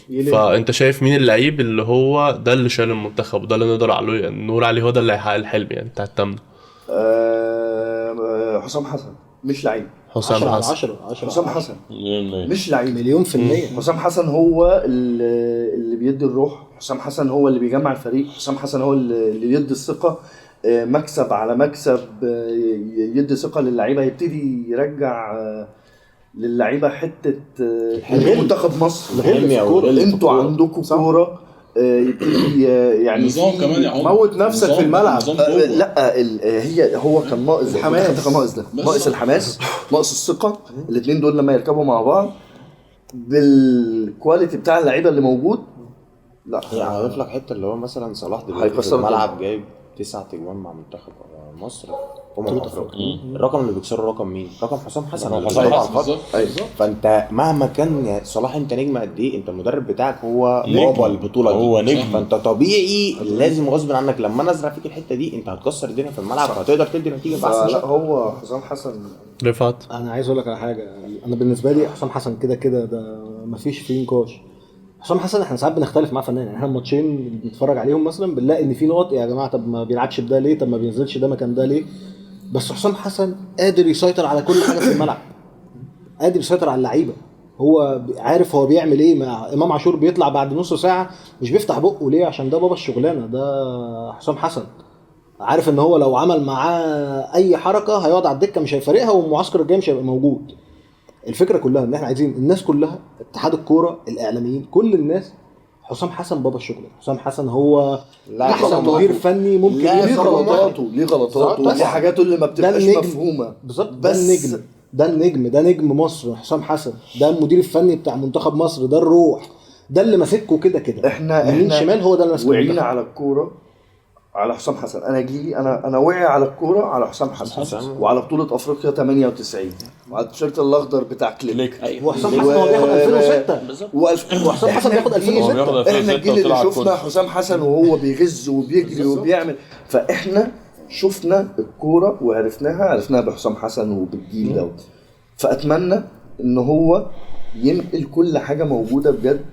يلم. فانت شايف مين اللعيب اللي هو ده اللي شال المنتخب، وده اللي نقدر عليه نقول عليه هو ده اللي هيحقق الحلم يعني بتاع التامنة؟ حسام حسن مش لعيب. حسام 10 حسن. 10 حسام حسن 100%. مش لعيب. مليون في المية. حسام حسن هو اللي بيدي الروح، حسام حسن هو اللي بيجمع الفريق، حسام حسن هو اللي يدي الثقة، مكسب على مكسب، يدي ثقة للعيبة، يبتدي يرجع للعيبة حتة منتخب مصر. انتوا عندكم كورة، يبتدي يعني نظام كمان يا عمر، موت نفسك في الملعب. نظام قوة. لا هو كان ناقص الحماس. كان ناقص ده، ناقص الحماس، ناقص الثقة. الاثنين دول لما يركبوا مع بعض بالكواليتي بتاع اللعيبة اللي موجود، لا يعني هضيف لك حته اللي هو مثلا صلاح دلوقتي في هيكسر الملعب جايب 9 تجوان مع منتخب مصر افريقيا. الرقم اللي بيكسره رقم مين؟ رقم حسام حسن. حسام حسن بالظبط. فانت مهما كان صلاح انت نجم قد ايه، انت المدرب بتاعك هو نجم. بابا البطوله دي، هو نجم. فانت طبيعي لازم غصب عنك لما انا ازرع فيك الحته دي انت هتكسر الدنيا في الملعب، فهتقدر تدي نتيجه باحسن لا شكل. هو حسام حسن رفعت. انا عايز اقول لك على حاجه. انا بالنسبه لي حسام حسن كده ده مفيش فيه نقاش. حسام حسن احنا ساعات بنختلف معاه فنيا، يعني احنا الماتشين بنتفرج عليهم مثلا بنلاقي ان في نقط يا جماعه، طب ما بيلعبش بده ليه، طب ما بينزلش ده مكان ده ليه. بس حسام حسن قادر يسيطر على كل حاجه في الملعب، قادر يسيطر على اللعيبه، هو عارف هو بيعمل ايه. مع امام عاشور بيطلع بعد نص ساعه مش بيفتح بقه ليه، عشان ده بابا الشغلانه، ده حسام حسن عارف ان هو لو عمل معاه اي حركه هيقعد على الدكه مش هيفارقها، والمعسكر الجاي مش هيبقى موجود. الفكره كلها ان احنا عايزين الناس كلها، اتحاد الكوره، الاعلاميين، كل الناس، حسام حسن بابا الشغل. حسام حسن هو لا، احسن طبعاً. مدير فني ممكن لا، ليه يجي. غلطاته، ليه غلطاته، طبعاً. ليه حاجاته اللي ما بتبقاش النجم. مفهومه. بالظبط، ده بس النجم، ده نجم مصر. حسام حسن ده المدير الفني بتاع منتخب مصر، ده الروح، ده اللي ماسكه كده احنا يمين شمال، هو ده اللي ماسكه وعينا المنتخب. على الكوره على حسام حسن. انا جيلي انا وعي على الكوره على حسام حسن، وعلى بطوله افريقيا 98 وعلى التيشيرت الاخضر بتاع كليك. ايوه وحسام حسن هو بياخد 2006 بالظبط. وحسام حسن بياخد 2006. احنا الجيل اللي شفنا حسام حسن وهو بيغز وبيجري وبيعمل، فاحنا شفنا الكوره وعرفناها بحسام حسن وبالجيل ده. فاتمنى ان هو ينقل كل حاجه موجوده بجد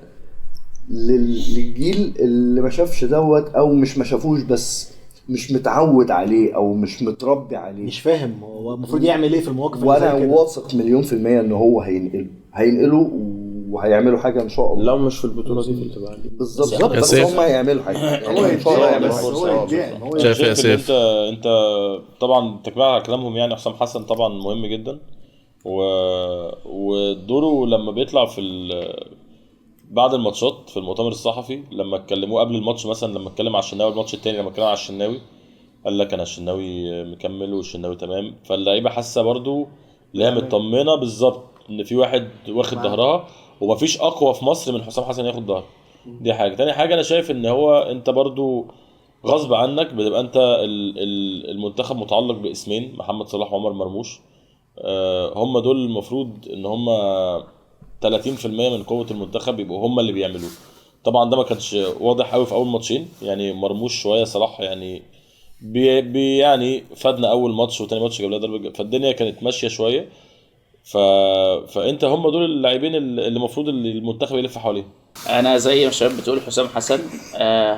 للجيل اللي ما شافش دوت، او مش ما شافوش بس مش متعود عليه او مش متربي عليه، مش فاهم هو المفروض يعمل ايه في المواقف اللي وانا زي كده. واثق 100% ان هو هينقله وهيعملوا حاجه ان شاء الله. لو مش في البطوله دي في التبع دي بالظبط، يا بس سيف. هم هيعملوا حاجه هو ان شاء الله هيعملوا يتجاهل، حاجه. هو شايف يا شايف ان سيف. انت طبعا تكمل على كلامهم يعني. حسام حسن طبعا مهم جدا، ودوره لما بيطلع بعد الماتشات في المؤتمر الصحفي، لما اتكلموه قبل الماتش مثلا، لما اتكلم على الشناوي الماتش التاني، لما اتكلم على الشناوي قال لك انا الشناوي مكمل والشناوي تمام. فاللعيبه حاسه برضو اللي هي مطمنه بالظبط ان في واحد واخد ظهرها، ومفيش اقوى في مصر من حسام حسن ياخد ظهر. دي حاجه. تاني حاجه انا شايف ان هو انت برضو غصب عنك بتبقى انت المنتخب متعلق باسمين، محمد صلاح وعمر مرموش. هم دول المفروض ان هم 30% من قوه المنتخب يبقوا هم اللي بيعملوه. طبعا ده ما كانش واضح قوي في اول ماتشين، يعني مرموش شويه، صلاح يعني يعني فادنا اول ماتش وتاني ماتش جاب لنا ضربه، فالدنيا كانت ماشيه شويه. فانت هم دول اللاعبين اللي المفروض المنتخب يلف حواليهم. انا زي ما الشباب بتقول حسام حسن،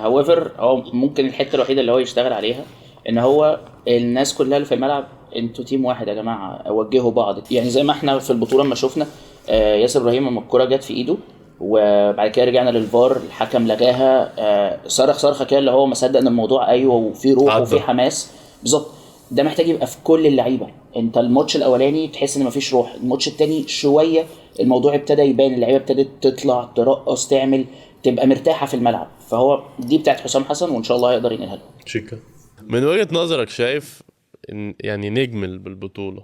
هاويفر هو ممكن الحته الوحيده اللي هو يشتغل عليها ان هو الناس كلها اللي في الملعب انتوا تيم واحد يا جماعه، وجهوا بعض. يعني زي ما احنا في البطوله ما شفنا ياسر ابراهيم لما الكره جت في ايده وبعد كده رجعنا للفار، الحكم لغاها، صرخ صرخه كده اللي هو ما صدق ان الموضوع ايوه وفي روح وفي حماس بالظبط. ده محتاج يبقى في كل اللعيبه. انت الماتش الاولاني تحس ان مفيش روح، الماتش التاني شويه الموضوع ابتدى يبان، اللعيبه ابتدت تطلع ترقص تعمل تبقى مرتاحه في الملعب. فهو دي بتاعت حسام حسن وان شاء الله هيقدر ينقلها له. شيكا، من وجهة نظرك شايف إن يعني نجم بالبطولة؟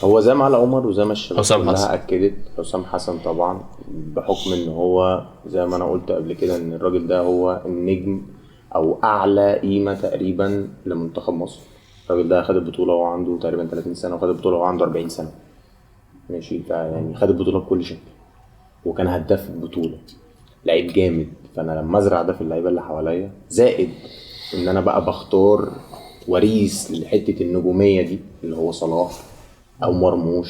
هو زي ما علي عمر وزي ما الشباب حسام حسن. كلها اكدت، حسام حسن طبعا، بحكم ان هو زي ما انا قلت قبل كده ان الراجل ده هو النجم او اعلى قيمه تقريبا لمنتخب مصر. الراجل ده خد البطوله وهو عنده تقريبا 30 سنه وخد البطوله وهو عنده 40 سنه ماشي، يعني خد البطوله بكل شكل وكان هداف البطوله، لعيب جامد. فانا لما ازرع ده في اللعيبه اللي حواليا، زائد ان انا بقى بختار وريث لحته النجوميه دي اللي هو صلاح او مرموش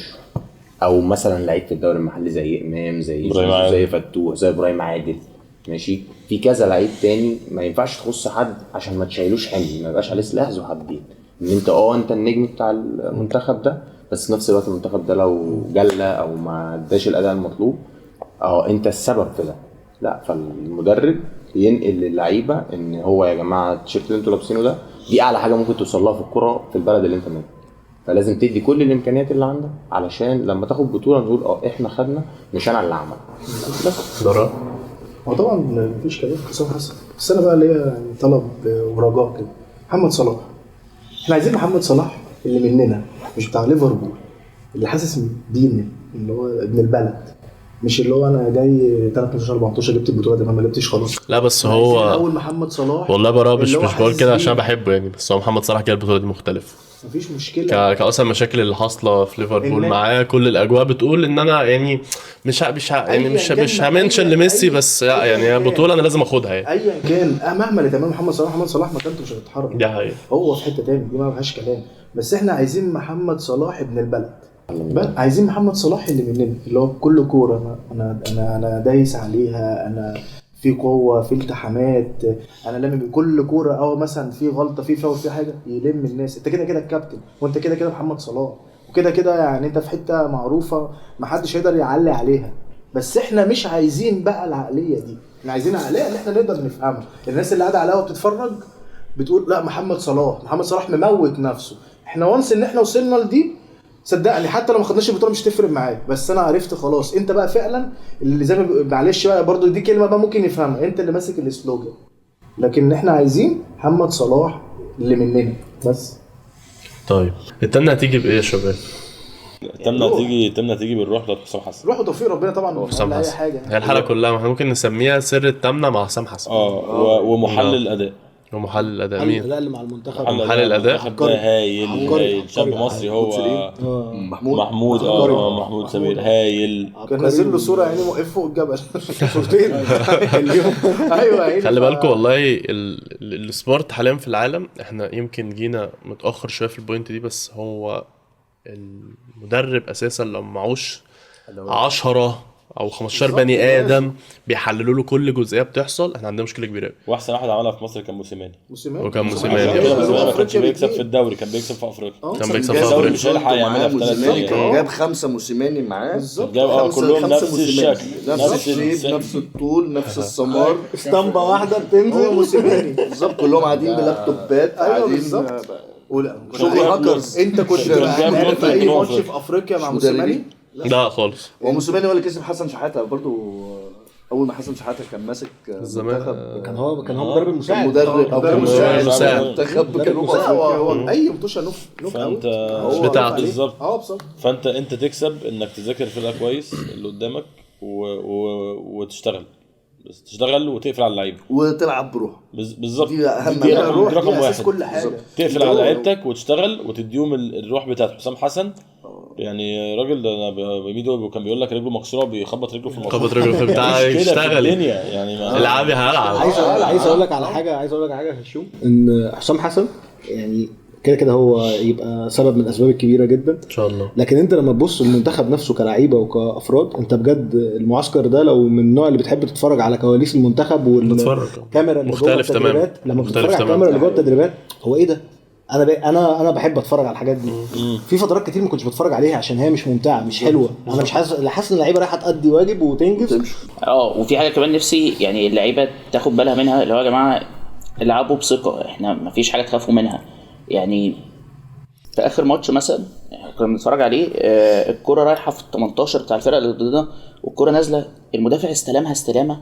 او مثلا لعيب في الدوري المحلي زي امام زي زي فتوح زي ابراهيم عادل ماشي، في كذا لعيب تاني ما ينفعش تخص حد عشان ما تشيلوش حمل، ما يبقاش عليه سلاح ذو حدين. ان انت انت النجم بتاع المنتخب ده، بس في نفس الوقت المنتخب ده لو جلى او ما اداش الاداء المطلوب انت السبب في ده. لا، فالمدرب ينقل للعيبه ان هو يا جماعه التيشيرت اللي انتوا لابسينه ده دي اعلى حاجه ممكن توصل لها في الكوره في البلد اللي انت منها، فلازم تدي كل الامكانيات اللي عندك علشان لما تاخد بطوله نقول احنا خدنا مش انا اللي عمل. بس ضرر هو طبعا مفيش كلام حسام حسن، بس انا بقى ليا يعني طلب ورجاء كده. محمد صلاح، احنا عايزين محمد صلاح اللي مننا، مش بتاع ليفربول، اللي حاسس بينا، اللي هو ابن البلد، مش اللي هو انا جاي 13 14 جبت البطوله ده ما جبتش خلاص. لا بس هو اول محمد صلاح والله برا مش اللي هو بقول كده حاسس عشان بيه. بحبه يعني، بس هو محمد صلاح كده البطوله دي مختلف مفيش مشكله كأصلا المشاكل اللي حاصله في ليفربول إن- معايا، كل الاجواء بتقول ان انا يعني يعني مش همنشن لميسي، بس لا يعني البطوله انا لازم اخدها يعني. ايا كان مهما اللي تمام محمد صلاح مكانته مش هتتحرك، دي حقيقة. هو في حته تاني دي ما فيهاش كلام. بس احنا عايزين محمد صلاح ابن البلد بقى، عايزين محمد صلاح اللي مننا، اللي هو كل كوره انا دايس عليها، انا في قوه في التحامات، انا لامم كل كوره او مثلا في غلطه في فاول في حاجه يلم الناس. انت كده كده الكابتن وانت كده كده محمد صلاح وكده كده يعني انت في حته معروفه محدش يقدر يعلي عليها. بس احنا مش عايزين بقى العقليه دي، احنا عايزين عقليه اللي احنا نقدر نفهمها. الناس اللي قاعده على القهوه بتتفرج بتقول لا محمد صلاح مموت نفسه. احنا وانس ان احنا وصلنا لدي صدقني حتى لو ما خدناش البطوله مش تفرق معاك، بس انا عرفت خلاص انت بقى فعلا اللي زي ما معلش بقى برضو دي كلمه بقى ممكن يفهمها، انت اللي ماسك السلوجان. لكن احنا عايزين محمد صلاح اللي مننا بس. طيب التمنى هتيجي بايه يا شباب؟ تمنى تيجي بالروح لحسام حسن. روح وتوفيق ربنا طبعا حسام اي حسن حاجه. هي الحلقه كلها احنا ممكن نسميها سر التمنى مع حسام حسن. ومحلل الاداء ومحلل الاداء مين؟ الاداء اللي مع المنتخب محلل الاداء ده هايل شاب مصري هو محمود سمير هايل. كان نازل له صوره يعني موقف فوق الجبل صورتين اليوم. ايوه خلي بالكم والله السبورت حاليا في العالم احنا يمكن جينا متاخر شويه في البوينت دي، بس هو المدرب اساسا لو معوش 10 او 15 بني ادم بيحللوا له كل جزئيه بتحصل، احنا عندنا مشكله كبيره. واحسن واحد عملها في مصر كان موسيماني. وكان موسيماني ما كانش بيكسب في الدوري، كان بيكسب في افريقيا. كان بيكسب في الدوري افريقيا مش هيلحق يعملها في 3 موسيماني سنين. كان جاب 5 موسيماني معاه، جاب كلهم نفس الشكل نفس الشيب نفس الطول نفس السمار، اسطمبه واحده بتنزل هو موسيماني بالظبط. كلهم قاعدين بلابتوبات قاعدين شغل هاكرز. انت كنت عامل في اي ماتش في افريقيا مع موسيماني؟ لا خالص. وموسيماني هو اللي كسب حسن شحاته برضو. اول ما حسن شحاته كان ماسك زمان كان هو مدرب المساعد، مدرب او كان مساعد. منتخب جنوب افريقيا. اي مطوشه نوك فانت بتاع بالظبط. بصراحه فانت تكسب انك تذاكر فرقه كويس اللي قدامك وتشتغل، بس تشتغل وتقفل على اللعيبه وتلعب بروح. بالظبط، دي اهم دي حاجه، رقم واحد. كل حاجه تقفل على لعيبتك وتشتغل وتديهم الروح بتاعت حسام حسن. يعني راجل ده انا بميدو كان بيقول لك رجله مكسوره بيخبط رجله في المكسوره، خبط رجله في بتاع يشتغل الدنيا يعني العابي هلعب. عايز اقول لك على حاجه هشوم ان حسام حسن يعني كده هو يبقى سبب من الاسباب الكبيره جدا ان شاء الله. لكن انت لما تبص المنتخب نفسه كلاعيبه وكافراد، انت بجد المعسكر ده لو من النوع اللي بتحب تتفرج على كواليس المنتخب والكاميرا اللي مختلف جوه التدريبات، لما بتتفرج على الكاميرا اللي جوه التدريبات هو ايه ده؟ انا بحب اتفرج على الحاجات دي. في فترات كتير ما كنتش بتفرج عليها عشان هي مش ممتعه مش حلوه. انا مش حاسس ان اللعيبه رايحه تأدي واجب وتنجز. وفي حاجه كمان نفسي يعني اللعيبه تاخد بالها منها، اللي هو يا جماعه العبوا بثقه، احنا مفيش حاجه تخافوا منها. يعني في اخر ماتش مثلا كنا بنتفرج عليه، الكره رايحه في ال 18 بتاع الفرقه اللي ضدنا، والكره نازله المدافع استلمها استلامه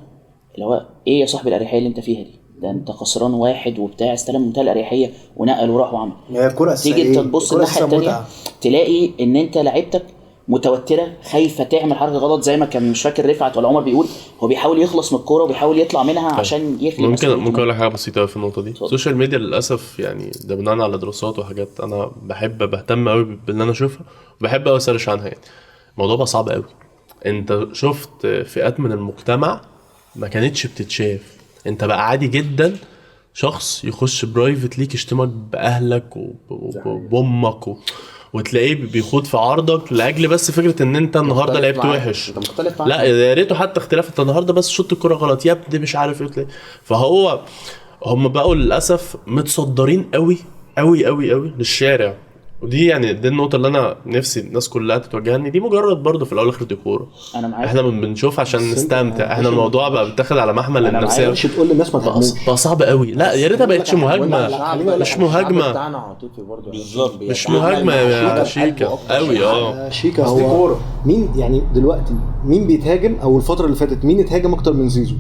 اللي هو ايه يا صاحبي الاريحيه اللي انت فيها دي، ده انت خسران 1 وبتاع، استلم منتهى الاريحيه ونقل وراح وعمل. هي الكره تيجي انت تبص الناحيه الثانيه تلاقي ان انت لعيبتك متوتره خايفه تعمل حركه غلط، زي ما كان مش فاكر رفعت ولا عمر بيقول هو بيحاول يخلص من الكوره وبيحاول يطلع منها عشان يخلي ممكن اقول لك حاجه بسيطه في النقطه دي. السوشيال ميديا للاسف يعني ده بناء على دراسات وحاجات انا بهتم قوي باللي انا اشوفها وبحب قوي اسرش عنها. يعني الموضوع بقى صعب قوي. انت شفت فئات من المجتمع ما كانتش بتتشاف، انت بقى عادي جدا شخص يخش برايفت ليك يشتمك باهلك وبامك وتلاقيه بيخوض في عرضك لاجل بس فكره ان انت النهارده لعبت وحش. انت مختلف معاه. لا يا ريته حتى اختلاف، انت النهارده بس شوط الكره غلط يا ابني مش عارف ايه. فهو هم بقوا للاسف متصدرين قوي قوي قوي قوي للشارع. ودي يعني دي النقطه اللي انا نفسي الناس كلها تتوجهني. دي مجرد برضه في الاول والاخر ديكور، احنا بنشوف عشان نستمتع. احنا الموضوع بقى بيتاخد على محمل النفسيه. مش تقول للناس ما تهاجموش بقى صعب قوي. لا يا ريتها بقتش مهاجمه، مش مهاجمه بتاعنا عاطفي برضه بالظبط، مش مهاجمه يا شيكا قوي. شيكا هو مين يعني دلوقتي مين بيتهاجم؟ او الفتره اللي فاتت مين اتهاجم اكتر من زيزو؟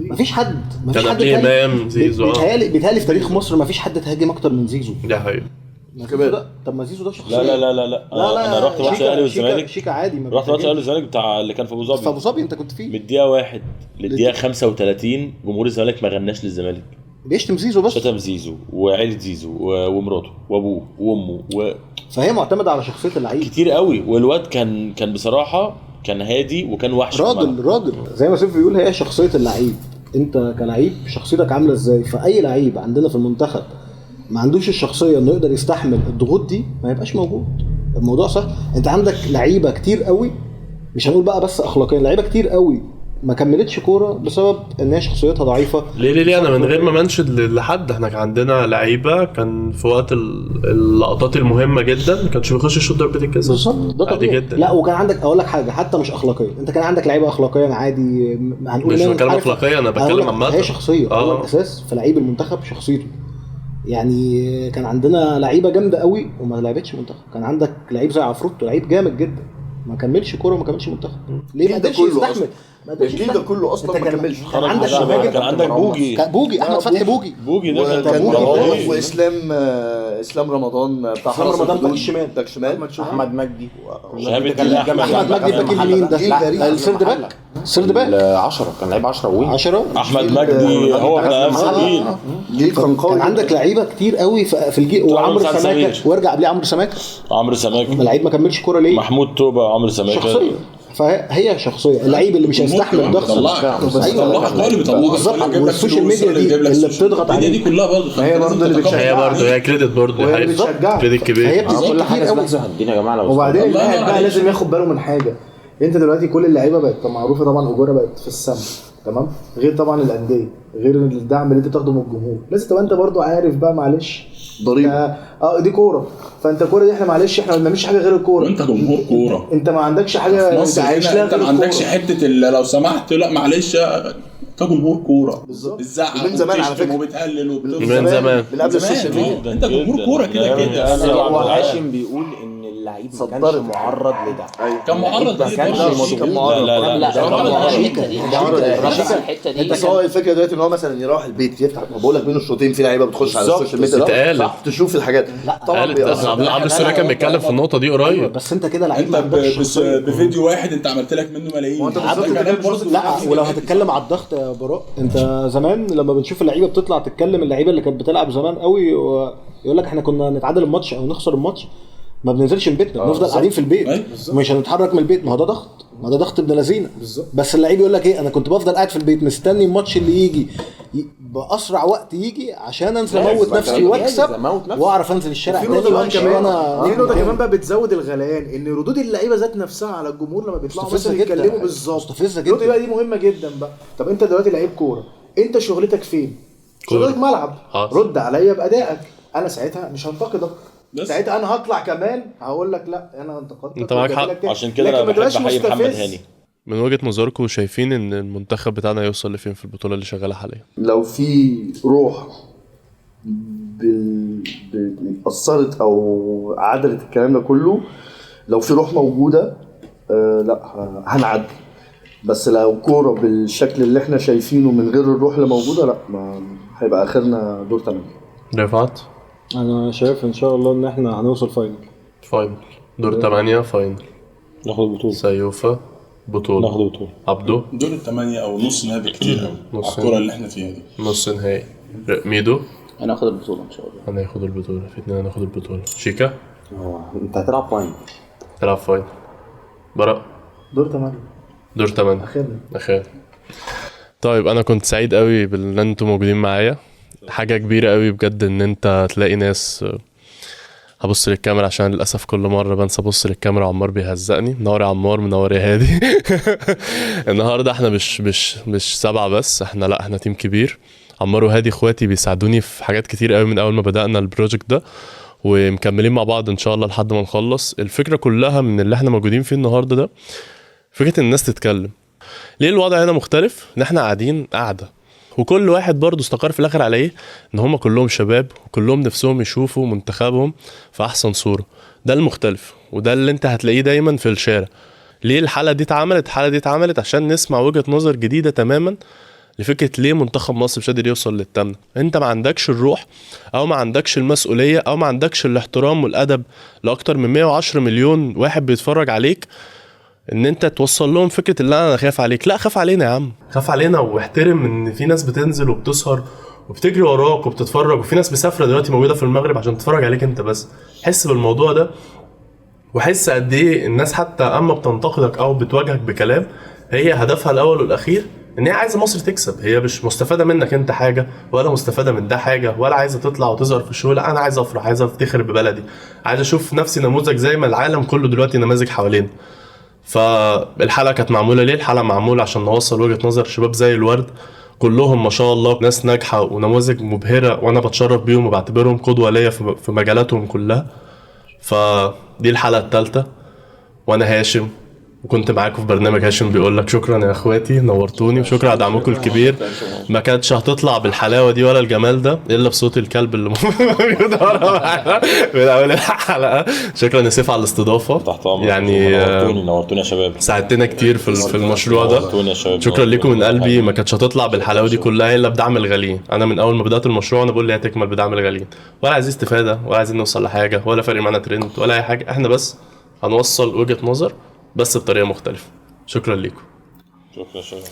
مفيش حد كان قبل امام زيزو. بيتهيألي في تاريخ مصر مفيش حد اتهاجم اكتر من زيزو. ده حقيقي. طب ما زيزو ده شخصيه. لا انا رحت ماتش الاهلي والزمالك. شيكا عادي. رحت ماتش الاهلي والزمالك بتاع اللي كان في ابو ظبي. في ابو ظبي انت كنت فيه. من الدقيقه 1 للدقيقه 35 جمهور الزمالك ما غناش للزمالك، بيشتم زيزو بس. شتم زيزو وعيله زيزو ومراته وابوه وامه فهي معتمده على شخصيه اللعيب كتير قوي. والواد كان بصراحه كان هادي وكان وحش. راجل زي ما سيف بيقول هي شخصيه اللعيب. انت كلعيب شخصيتك عامله ازاي؟ فاي لعيب عندنا في المنتخب ما عندوش الشخصيه انه يقدر يستحمل الضغوط دي ما يبقاش موجود. الموضوع صح. انت عندك لعيبه كتير قوي، مش هنقول بقى بس اخلاقيا، لعيبه كتير قوي ما كملتش كوره بسبب ان هي شخصيتها ضعيفه. ليه انا من غير ما منشد لحد، احنا كان عندنا لعيبه كان في وقت اللقطات المهمه جدا ما كانش بيخش يشوط ضربه الجزاء. بالظبط، ده عادي جدا. لا وكان عندك اقول لك حاجه حتى مش اخلاقيه، انت كان عندك لعيبه اخلاقيا عادي. هنقول مش بتكلم اخلاقيا، انا بتكلم عامه. هي شخصيه هو الاساس في لعيب المنتخب شخصيته. يعني كان عندنا لعيبه جامده قوي وما لعبتش منتخب. كان عندك لعيب زي عفروتو لعيب جامد جدا ما كملش كوره وما كملش منتخب. ليه ما قدرش يستحمل؟ الجيل ده كله اصلا ما كملش. كان عندك شباب، كان عندك بوجي احمد فتحي. بوجي ده كان بوجي واسلام رمضان بتاع اسلام رمضان باك الشمال. احمد مجدي احمد مجدي باك اليمين ده السيرد باك 10 كان لعيب 10 وين 10 احمد مجدي هو نفس الجيل. جيل كان قوي. كان عندك لعيبه كتير قوي في الجيل. وعمرو سماكه وارجع قبليه عمرو سماكه لعيب ما كملش كوره ليه؟ محمود توبه عمرو سماكه شخصيه. فهي شخصيه اللعيب اللي مش هيستحمل ضغط. ايوه اللي بيطلعها بالظبط. والسوشيال ميديا دي اللي بتضغط عليه دي كلها برضه هي برضه اللي بتشجع. هي كريدت برضه. هي بتشجع كريدت كبير. هي كل حاجه لحظه هدينا يا جماعه. وبعدين اللاعب بقى لازم ياخد باله من حاجه. انت دلوقتي كل اللعيبه بقت معروفه طبعا، اجوره بقت في السما تمام، غير طبعا الانديه، غير الدعم اللي انت بتاخده من الجمهور. لازم تبقى انت برضو عارف بقى معلش ضريبه دي كوره. فانت الكوره دي احنا معلش احنا ما بنعملش حاجه غير الكوره. وانت جمهور كوره، انت ما عندكش حاجه انت عايش لها. انت ما عندكش حته لو سمحت لا معلش كجمهور كوره بتزعق من زمان على فكره وبتهلل من زمان من قبل السوشيال ميديا. انت جمهور كوره كده هو هاشم بيقول ان اللعيب ما كانش معرض لده. كان معرض ما كانش الحته دي. انت هو الفكره دلوقتي ان هو مثلا يروح البيت يفتح، ما بقول لك بين الشوطين في لعيبه بتخش على السوشيال ميديا تشوف الحاجات. طبعا عبد السلام كان بيتكلم في النقطه دي قريب. بس انت كده لعيب انت بفيديو واحد انت عملت لك منه ملايين. لا ولو هتتكلم على الضغط يا براء، انت زمان لما بنشوف اللعيبه بتطلع تتكلم، اللعيبه اللي كانت بتلعب زمان قوي ويقول لك احنا كنا نتعادل الماتش او نخسر الماتش ما بننزلش من بيتنا، بنفضل قاعدين في البيت مش هنتحرك من البيت. ما هو ده ضغط، ما ده ضغط ابن لذينه. بس اللعيب يقول لك ايه، انا كنت بفضل قاعد في البيت مستني الماتش اللي يجي باسرع وقت يجي عشان انزل اموت نفسي واكسب واعرف انزل الشارع تاني وامشي. وانا دي نقطه كمان بقى بتزود الغليان، ان ردود اللعيبه ذات نفسها على الجمهور لما بيطلعوا مثلا يتكلموا بالظبط. مستفزه جدا. النقطه دي مهمه جدا بقى. طب انت دلوقتي لعيب كوره، انت شغلتك فين؟ شغلك ملعب، حاضر. رد عليا بادائك. انا ساعتها مش هنتقدك، بس. ساعتها انا هطلع كمان هقول لك لا انا انتقدتك. أنت معاك حق. وجدت لك. عشان كده انا لكن ما بحب تبقاش احيي محمد مستفز. هاني. من وجهة نظركم شايفين ان المنتخب بتاعنا يوصل لفين في البطولة اللي شغالة حاليا؟ لو في روح أثرت أو عدلت الكلام ده كله، لو في روح موجودة لا هنعدي. بس لو كورة بالشكل اللي احنا شايفينه من غير الروح اللي موجودة، لا ما هيبقى آخرنا دور 8. رفعت انا شايف ان شاء الله ان احنا هنوصل فاينل. دور 8 فاينل. ناخد البطوله. سيوفا بطولة. ناخد البطوله. عبدو دور الثمانية او نص نهائي بكتير قوي نص على الكوره اللي احنا فيها دي. نص نهائي. ميدو هناخد البطوله ان شاء الله. هناخد البطولة، في 2 هناخد البطولة. شيكا انت هتلعب فاينل. تلعب فاينل. براء دور 8 دور 8 اخيرا. طيب انا كنت سعيد قوي بان انتوا موجودين معايا. حاجه كبيره قوي بجد ان انت تلاقي ناس. هبص للكاميرا عشان للاسف كل مره بنسى ابص للكاميرا. عمار بيهزقني. منور يا عمار، منور يا هادي. النهارده احنا مش 7 بس، احنا تيم كبير. عمار وهادي اخواتي بيساعدوني في حاجات كتير قوي من اول ما بدأنا البروجكت ده، ومكملين مع بعض ان شاء الله لحد ما نخلص. الفكره كلها من اللي احنا موجودين فيه النهارده ده فكره الناس تتكلم. ليه الوضع هنا مختلف؟ ان احنا قاعدين قاعده وكل واحد برضه استقر في الاخر على ايه؟ ان هم كلهم شباب وكلهم نفسهم يشوفوا منتخبهم في احسن صوره. ده المختلف وده اللي انت هتلاقيه دايما في الشارع. ليه الحلقه دي اتعملت؟ الحلقه دي اتعملت عشان نسمع وجهه نظر جديده تماما لفكره ليه منتخب مصر مش قادر يوصل للتامنه. انت ما عندكش الروح او ما عندكش المسؤوليه او ما عندكش الاحترام والادب لاكتر من 110 مليون واحد بيتفرج عليك، ان انت توصل لهم فكره اللي انا خايف عليك. لا، خاف علينا يا عم، خاف علينا واحترم ان في ناس بتنزل وبتسهر وبتجري وراك وبتتفرج، وفي ناس مسافره دلوقتي موجوده في المغرب عشان تتفرج عليك انت بس. حس بالموضوع ده وحس قد ايه الناس حتى اما بتنتقدك او بتواجهك بكلام هي هدفها الاول والاخير ان هي عايزه مصر تكسب. هي مش مستفاده منك انت حاجه ولا مستفاده من ده حاجه ولا عايزه تطلع وتظهر في الشغل. انا عايز افرح، عايز افتخر ببلدي، عايز اشوف نفسي نموذج زي ما العالم كله دلوقتي نماذج حوالينا. فالحلقه كانت معموله ليه؟ الحلقه معموله عشان نوصل وجهه نظر شباب زي الورد كلهم ما شاء الله ناس ناجحه ونماذج مبهره، وانا بتشرف بيهم وبعتبرهم قدوه ليا في مجالاتهم كلها. فدي الحلقه الثالثه وانا هاشم، وكنت معاكم في برنامج هاشم بيقول لك. شكرا يا اخواتي، نورتوني، وشكرا على دعمكم الكبير. ما كانتش هتطلع بالحلاوه دي ولا الجمال ده الا بصوت الكلب اللي موجود ورا معانا من اول الحلقه. شكرا يا سيف على الاستضافه. تحت امرك. يعني نورتوني يا شباب. ساعدتنا كتير في المشروع ده. نورتوني يا شباب. شكرا لكم من قلبي. ما كانتش هتطلع بالحلاوه دي كلها الا بدعم الغاليين. انا من اول ما بدات المشروع انا بقول لي هتكمل بدعم الغاليين، ولا عايزين استفاده ولا عايزين نوصل لحاجه ولا فارق معانا ترند ولا اي حاجه. احنا بس هنوصل وجهه نظر بس بطريقه مختلفه. شكرا لكم. شكرا يا شباب.